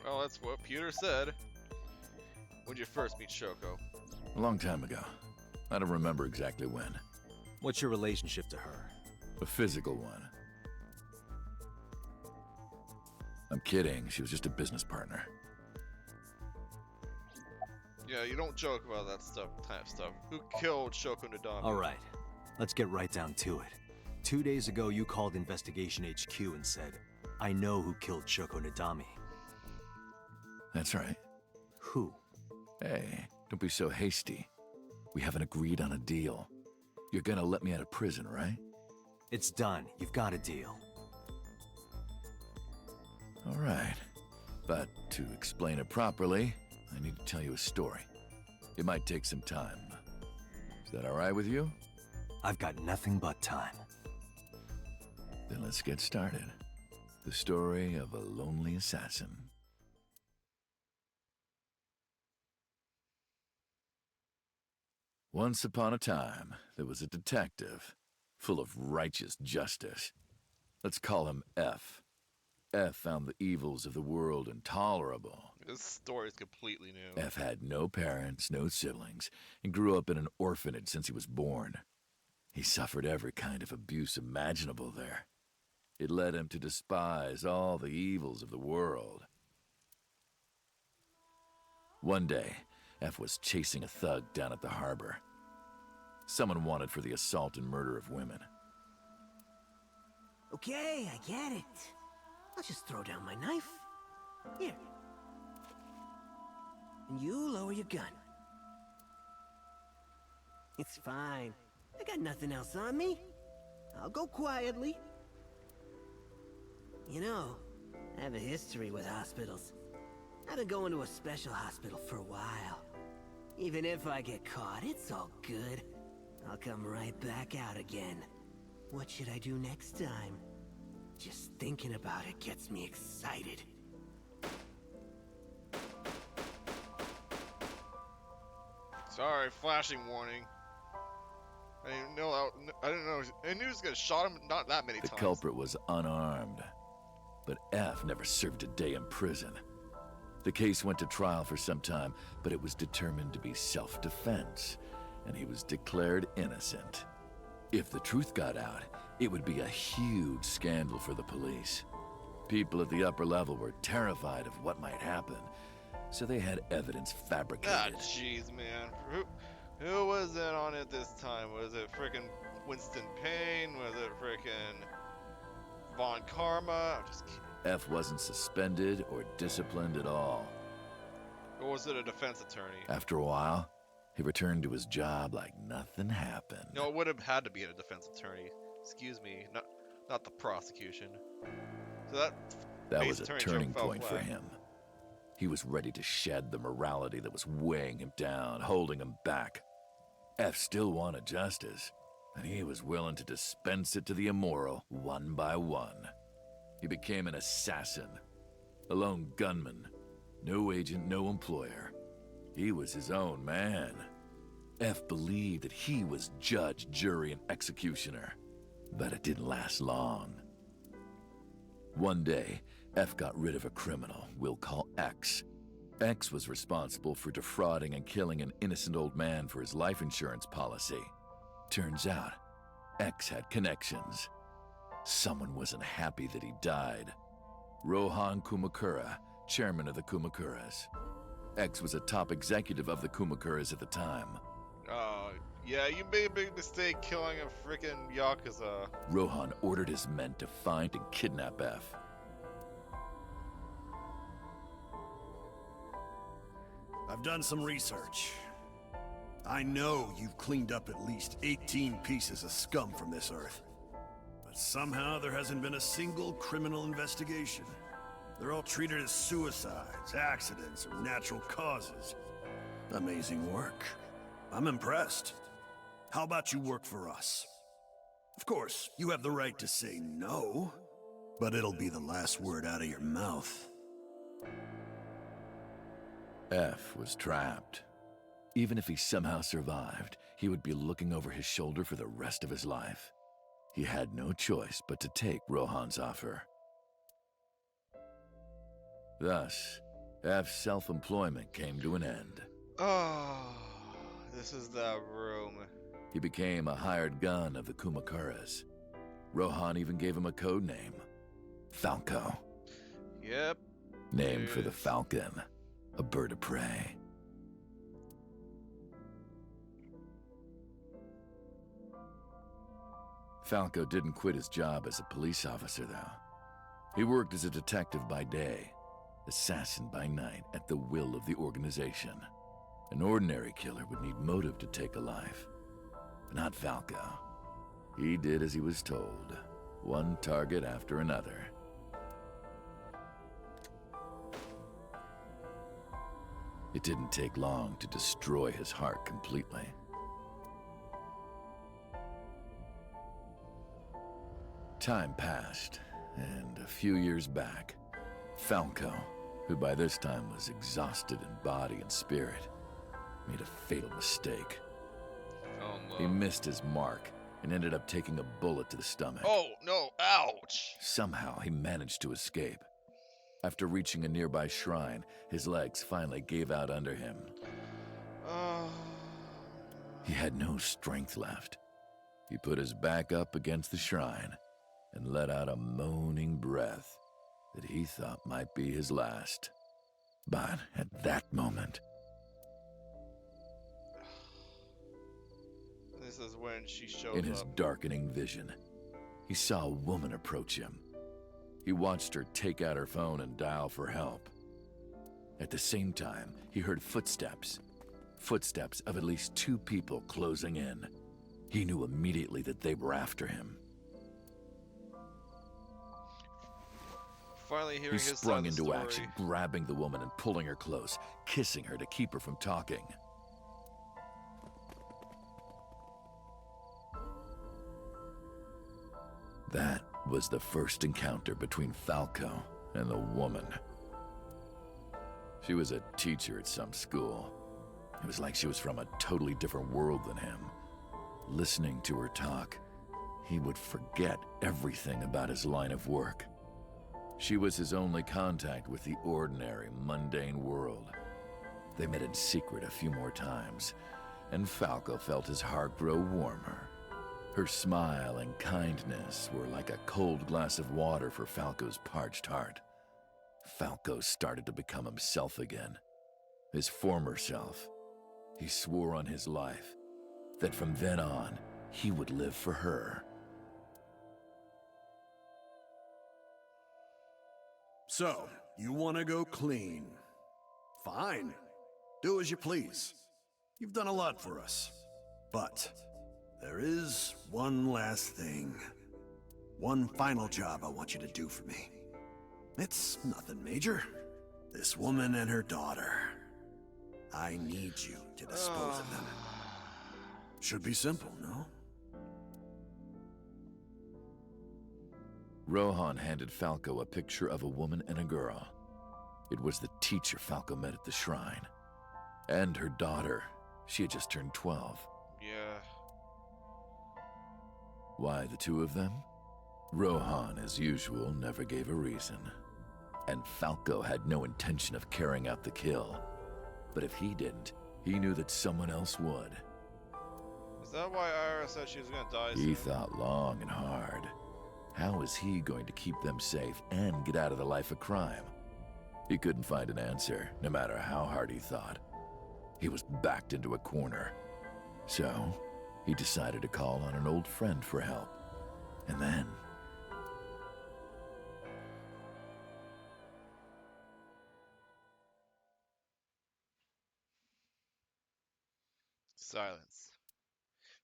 Well, that's what Pewter said. When'd you first meet Shoko? A long time ago. I don't remember exactly when. What's your relationship to her? A physical one. I'm kidding. She was just a business partner. Yeah, you don't joke about that type of stuff. Who killed Shoko Nadami? Alright, let's get right down to it. 2 days ago, you called Investigation HQ and said, I know who killed Shoko Nadami. That's right. Who? Hey, don't be so hasty. We haven't agreed on a deal. You're gonna let me out of prison, right? It's done. You've got a deal. All right. But to explain it properly, I need to tell you a story. It might take some time. Is that all right with you? I've got nothing but time. Then let's get started. The story of a lonely assassin. Once upon a time, there was a detective, full of righteous justice. Let's call him F. F found the evils of the world intolerable. This story is completely new. F had no parents, no siblings, and grew up in an orphanage since he was born. He suffered every kind of abuse imaginable there. It led him to despise all the evils of the world. One day, F was chasing a thug down at the harbor. Someone wanted for the assault and murder of women. Okay, I get it. I'll just throw down my knife. Here. And you lower your gun. It's fine. I got nothing else on me. I'll go quietly. You know, I have a history with hospitals. I've been going to a special hospital for a while. Even if I get caught, it's all good. I'll come right back out again. What should I do next time? Just thinking about it gets me excited. Sorry, flashing warning. I didn't know. I didn't know. I knew he was gonna shot him, not that many The times. culprit was unarmed, but F never served a day in prison. The case went to trial for some time, but it was determined to be self-defense, and he was declared innocent. If the truth got out, it would be a huge scandal for the police. People at the upper level were terrified of what might happen, so they had evidence Ah, fabricated. jeez, man. Who was in on it this time? Was it frickin' Winston Payne? Was it frickin' Von Karma? I'm just kidding. F wasn't suspended or disciplined at all. Or was it a defense attorney? After a while, he returned to his job like nothing happened. No, it would have had to be a defense attorney. Excuse me, not the prosecution. So That base was a attorney turning joke fell point for flat. him. He was ready to shed the morality that was weighing him down, holding him back. F still wanted justice, and he was willing to dispense it to the immoral one by one. He became an assassin, a lone gunman, no agent, no employer. He was his own man. F believed that he was judge, jury, and executioner, but it didn't last long. One day, F got rid of a criminal we'll call X. X was responsible for defrauding and killing an innocent old man for his life insurance policy. Turns out, X had connections. Someone wasn't happy that he died. Rohan Kumakura, chairman of the Kumakuras. X was a top executive of the Kumakuras at the time. Yeah, you made a big mistake killing a frickin' Yakuza. Rohan ordered his men to find and kidnap F. I've done some research. I know you've cleaned up at least 18 pieces of scum from this earth. But somehow there hasn't been a single criminal investigation. They're all treated as suicides, accidents, or natural causes. Amazing work. I'm impressed. How about you work for us? Of course, you have the right to say no, but it'll be the last word out of your mouth. F was trapped. Even if he somehow survived, he would be looking over his shoulder for the rest of his life. He had no choice but to take Rohan's offer. Thus, F's self-employment came to an end. Oh, this is that room. He became a hired gun of the Kumakuras. Rohan even gave him a code name, Falco. Yep. Named for the Yes. falcon, a bird of prey. Falco didn't quit his job as a police officer, though. He worked as a detective by day, assassin by night, at the will of the organization. An ordinary killer would need motive to take a life, but not Falco. He did as he was told, one target after another. It didn't take long to destroy his heart completely. Time passed, and a few years back, Falco, who by this time was exhausted in body and spirit, made a fatal mistake. Oh, no. He missed his mark and ended up taking a bullet to the stomach. Oh, no. Ouch. Somehow, he managed to escape. After reaching a nearby shrine, his legs finally gave out under him. He had no strength left. He put his back up against the shrine and let out a moaning breath that he thought might be his last. But at that moment, This is when she shows in his up. darkening vision, he saw a woman approach him. He watched her take out her phone and dial for help. At the same time, he heard footsteps. Footsteps of at least 2 people closing in. He knew immediately that they were after him. Finally hearing He his sprung side of the into story. action, grabbing the woman and pulling her close, kissing her to keep her from talking. That was the first encounter between Falco and the woman. She was a teacher at some school. It was like she was from a totally different world than him. Listening to her talk, he would forget everything about his line of work. She was his only contact with the ordinary, mundane world. They met in secret a few more times, and Falco felt his heart grow warmer. Her smile and kindness were like a cold glass of water for Falco's parched heart. Falco started to become himself again, his former self. He swore on his life that from then on, he would live for her. So, you want to go clean? Fine. Do as you please. You've done a lot for us. But there is one last thing. One final job I want you to do for me. It's nothing major. This woman and her daughter. I need you to dispose of them. Should be simple, no? Rohan handed Falco a picture of a woman and a girl. It was the teacher Falco met at the shrine. And her daughter. She had just turned 12. Yeah. Why the 2 of them? Rohan, as usual, never gave a reason. And Falco had no intention of carrying out the kill. But if he didn't, he knew that someone else would. Is that why Ira said she was gonna die He soon? thought long and hard. How was he going to keep them safe and get out of the life of crime? He couldn't find an answer, no matter how hard he thought. He was backed into a corner. So, he decided to call on an old friend for help. And then... Silence.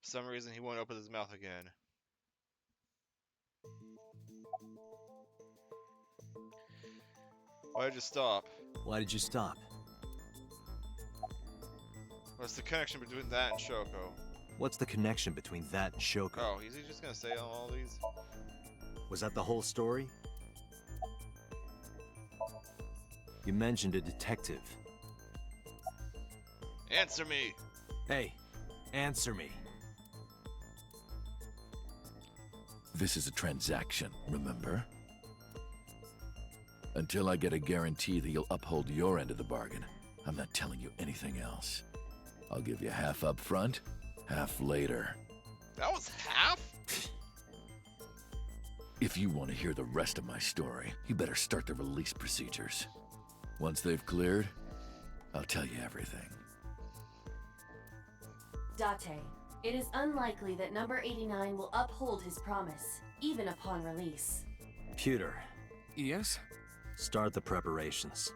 For some reason, he won't open his mouth again. Why did you stop? Why did you stop? What's the connection between that and Shoko? What's the connection between that and Shoko? Oh, is he just gonna say all these? Was that the whole story? You mentioned a detective. Answer me! Hey, answer me. This is a transaction, remember? Until I get a guarantee that you'll uphold your end of the bargain, I'm not telling you anything else. I'll give you half up front, half later. That was half? If you want to hear the rest of my story, you better start the release procedures. Once they've cleared, I'll tell you everything. Date, it is unlikely that number 89 will uphold his promise, even upon release. Pewter, Yes? start the preparations.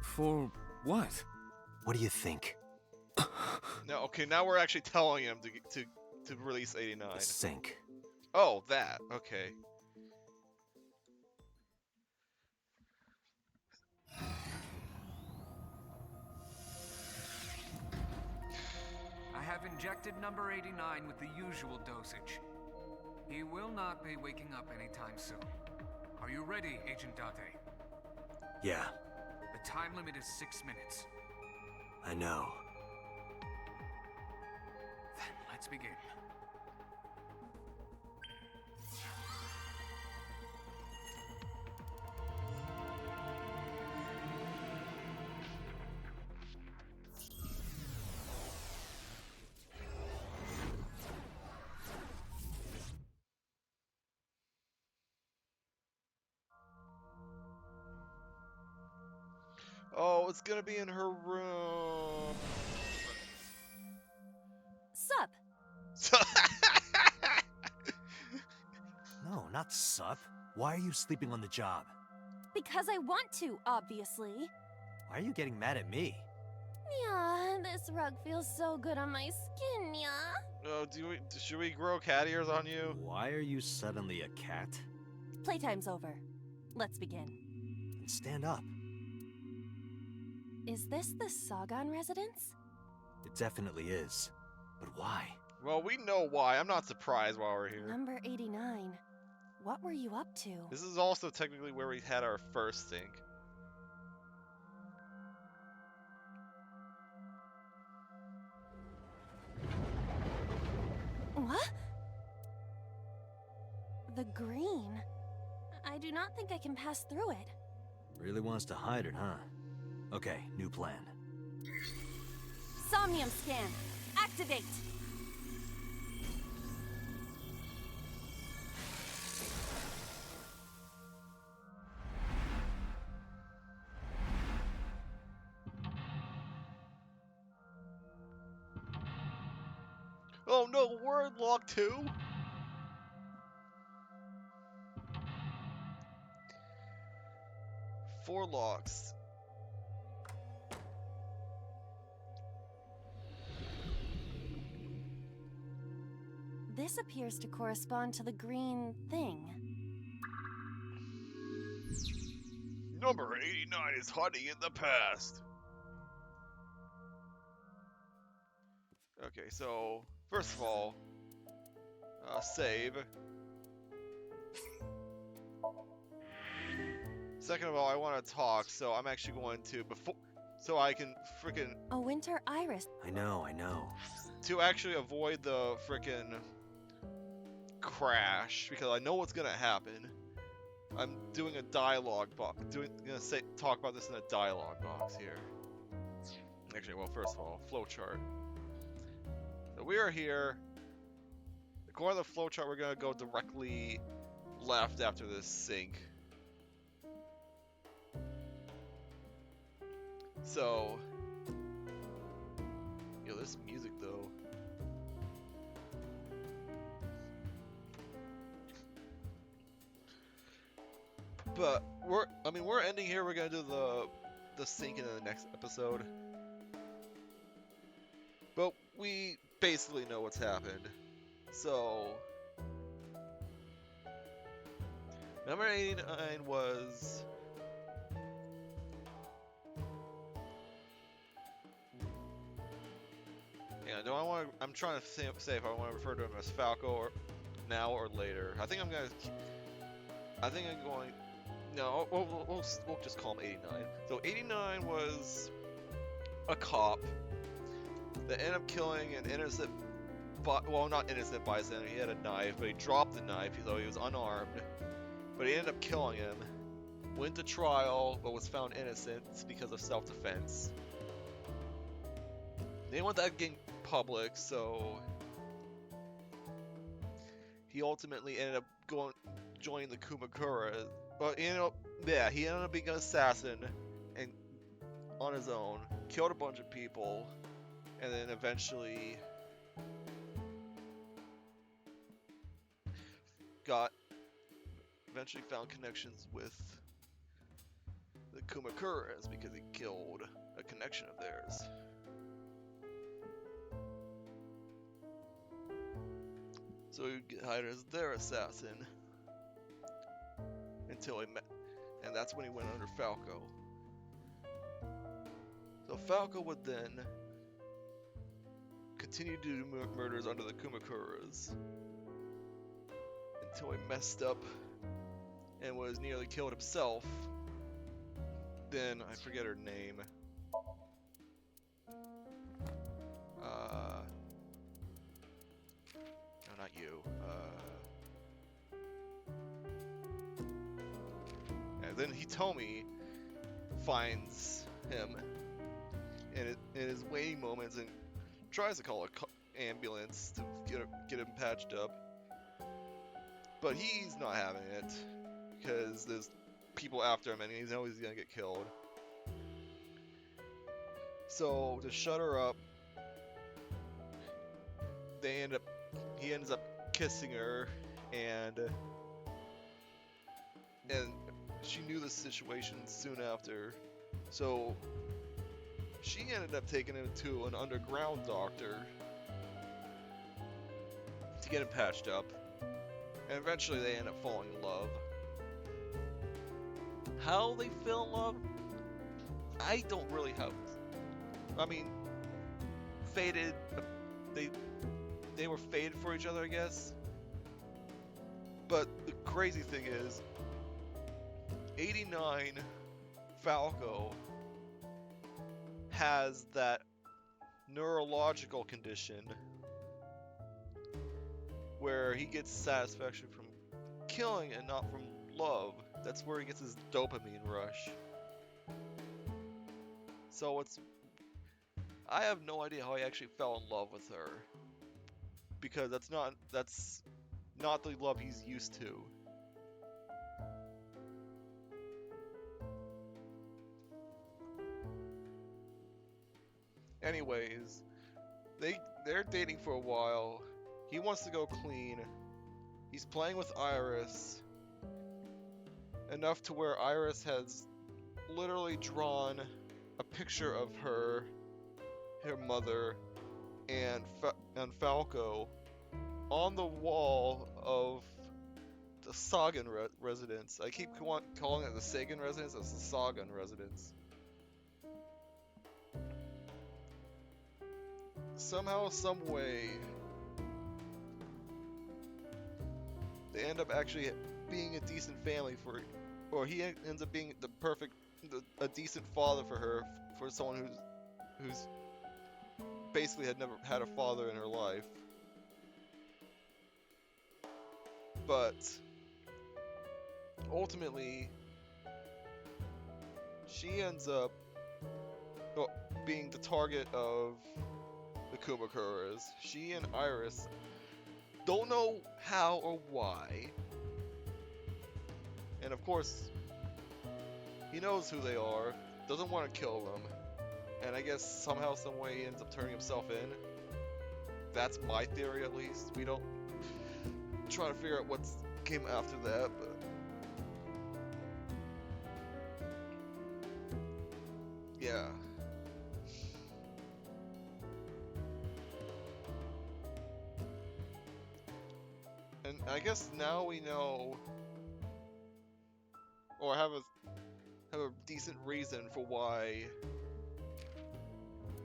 For what? What do you think? No, okay, now we're actually telling him to release 89. The sink. Oh, that. Okay. I have injected number 89 with the usual dosage. He will not be waking up anytime soon. Are you ready, Agent Date? Yeah, The time limit is 6 minutes. I know. Then let's begin. Oh, it's gonna be in her room. Sup? No, not sup. Why are you sleeping on the job? Because I want to, obviously. Why are you getting mad at me? Yeah, this rug feels so good on my skin, yeah. Oh, should we grow cat ears on you? Why are you suddenly a cat? Playtime's over. Let's begin. And stand up. Is this the Sagan residence? It definitely is. But why? Well, we know why. I'm not surprised why we're here. Number 89. What were you up to? This is also technically where we had our first sink. What? The green. I do not think I can pass through it. Really wants to hide it, huh? Okay, new plan. Somnium scan. Activate. Oh no, we're in lock 2? Four locks. This appears to correspond to the green thing. Number 89 is hiding in the past. Okay, so first of all, save. Second of all, I want to talk, so I'm actually going to so I can frickin' A winter iris. I know. to actually avoid the frickin' crash, because I know what's gonna happen. I'm doing a dialogue box. Talk about this in a dialogue box here. Actually, well, first of all, flowchart. So we are here. According to the flowchart, we're gonna go directly left after this sink. So, yo, this music though. But we're ending here. We're gonna do the sink in the next episode. But we basically know what's happened. So, number 89 was. Yeah, do I want to? I'm trying to say if I want to refer to him as Falco or now or later. I think I'm going. No, we'll just call him 89. So 89 was a cop that ended up killing an innocent, well, not innocent bystander. He had a knife, but he dropped the knife, though he was unarmed. But he ended up killing him. Went to trial, but was found innocent because of self-defense. They didn't want that getting public, so he ultimately ended up joining the Kumakura. But he ended up being an assassin and on his own, killed a bunch of people, and then eventually found connections with the Kumakuras because he killed a connection of theirs. So he hired as their assassin until he met, and that's when he went under Falco. So Falco would then continue to do murders under the Kumakuras until he messed up and was nearly killed himself. Then I forget her name. No, not you. And then Hitomi finds him in his waiting moments and tries to call a ambulance to get him patched up. But he's not having it because there's people after him and he knows he's gonna get killed. So to shut her up, he ends up kissing her, and she knew the situation soon after. So she ended up taking him to an underground doctor to get him patched up. And eventually they end up falling in love. How they fell in love, I don't really have. I mean, fated. They were fated for each other, I guess. But the crazy thing is, 89 Falco has that neurological condition where he gets satisfaction from killing and not from love. That's where he gets his dopamine rush. So I have no idea how he actually fell in love with her, because that's not the love he's used to. Anyways, they're dating for a while. He wants to go clean. He's playing with Iris enough to where Iris has literally drawn a picture of her mother, and Falco on the wall of the Sagan residence. I keep calling it the Sagan residence. It's the Sagan residence. Somehow, some way, they end up actually being a decent family or he ends up being a decent father for her, for someone who's basically had never had a father in her life. But ultimately, she ends up being the target of the Kumakuras. She and Iris don't know how or why. And of course, he knows who they are, doesn't want to kill them. And I guess somehow, some way, he ends up turning himself in. That's my theory, at least. We don't try to figure out what came after that, but yeah. And I guess now we know, or have a decent reason for why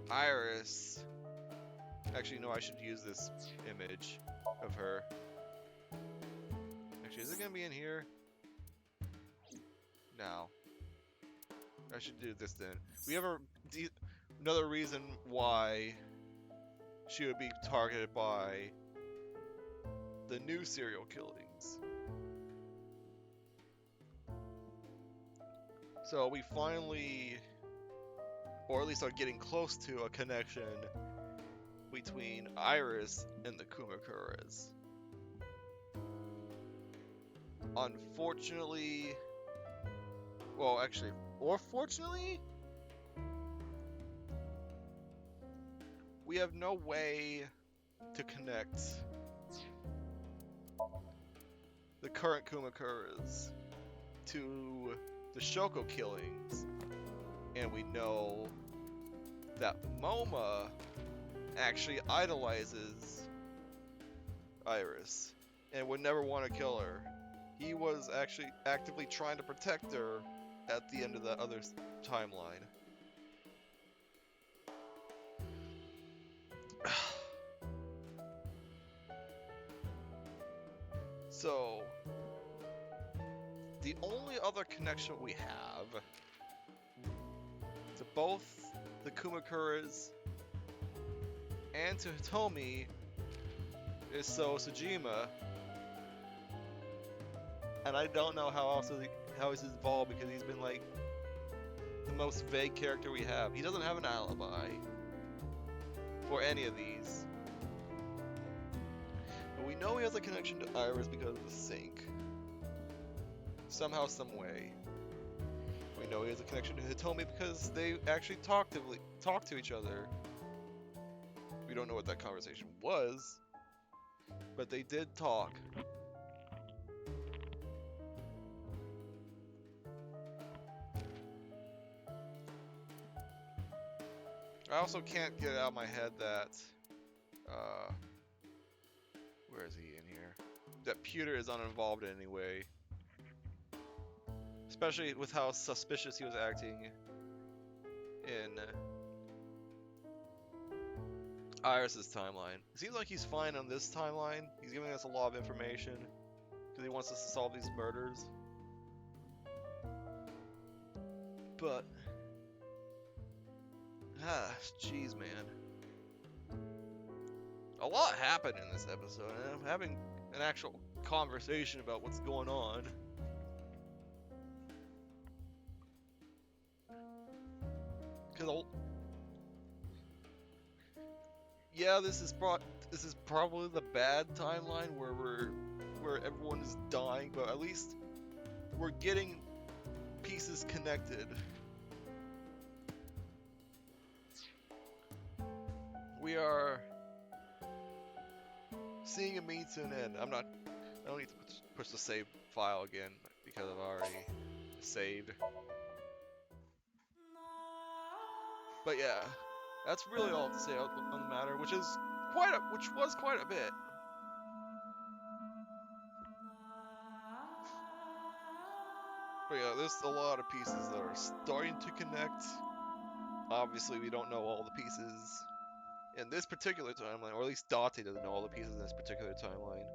Iris. Actually, no, I should use this image of her. Actually, is it gonna be in here? No. I should do this then. We have another reason why she would be targeted by the new serial killings. So we finally, or at least are getting close to a connection between Iris and the Kumakuras. unfortunately, well, actually, or fortunately, we have no way to connect the current Kumakuras to the Shoko killings, and we know that Moma actually idolizes Iris and would never want to kill her. He was actually actively trying to protect her at the end of the other timeline. So, the only other connection we have to both the Kumakuras and to Hitomi is Tsujima, and I don't know how he's involved because he's been like the most vague character we have. He doesn't have an alibi for any of these, but we know he has a connection to Iris because of the sink. Somehow, some way. We know he has a connection to Hitomi because they actually talk to each other. We don't know what that conversation was, but they did talk. I also can't get out of my head that, where is he in here? That Pewter is uninvolved in any way. Especially with how suspicious he was acting in Iris's timeline. It seems like he's fine on this timeline. He's giving us a lot of information because he wants us to solve these murders. But, jeez, man. A lot happened in this episode, and I'm having an actual conversation about what's going on. Because, yeah, this is probably the bad timeline where everyone is dying, but at least we're getting pieces connected. We are seeing a means to an end. I don't need to push the save file again because I've already saved. But yeah, that's really all to say on the matter, which was quite a bit. But yeah, there's a lot of pieces that are starting to connect. Obviously, we don't know all the pieces in this particular timeline, or at least Date doesn't know all the pieces in this particular timeline.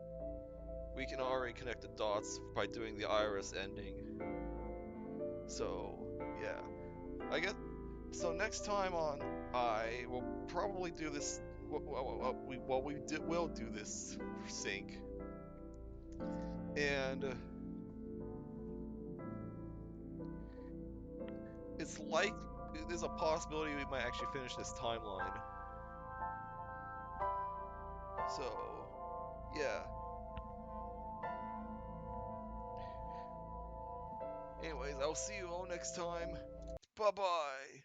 We can already connect the dots by doing the Iris ending. So, yeah. I guess, so next time on I will probably do this, we'll do this sync. And it's like, there's a possibility we might actually finish this timeline. So, yeah. Anyways, I'll see you all next time. Bye-bye.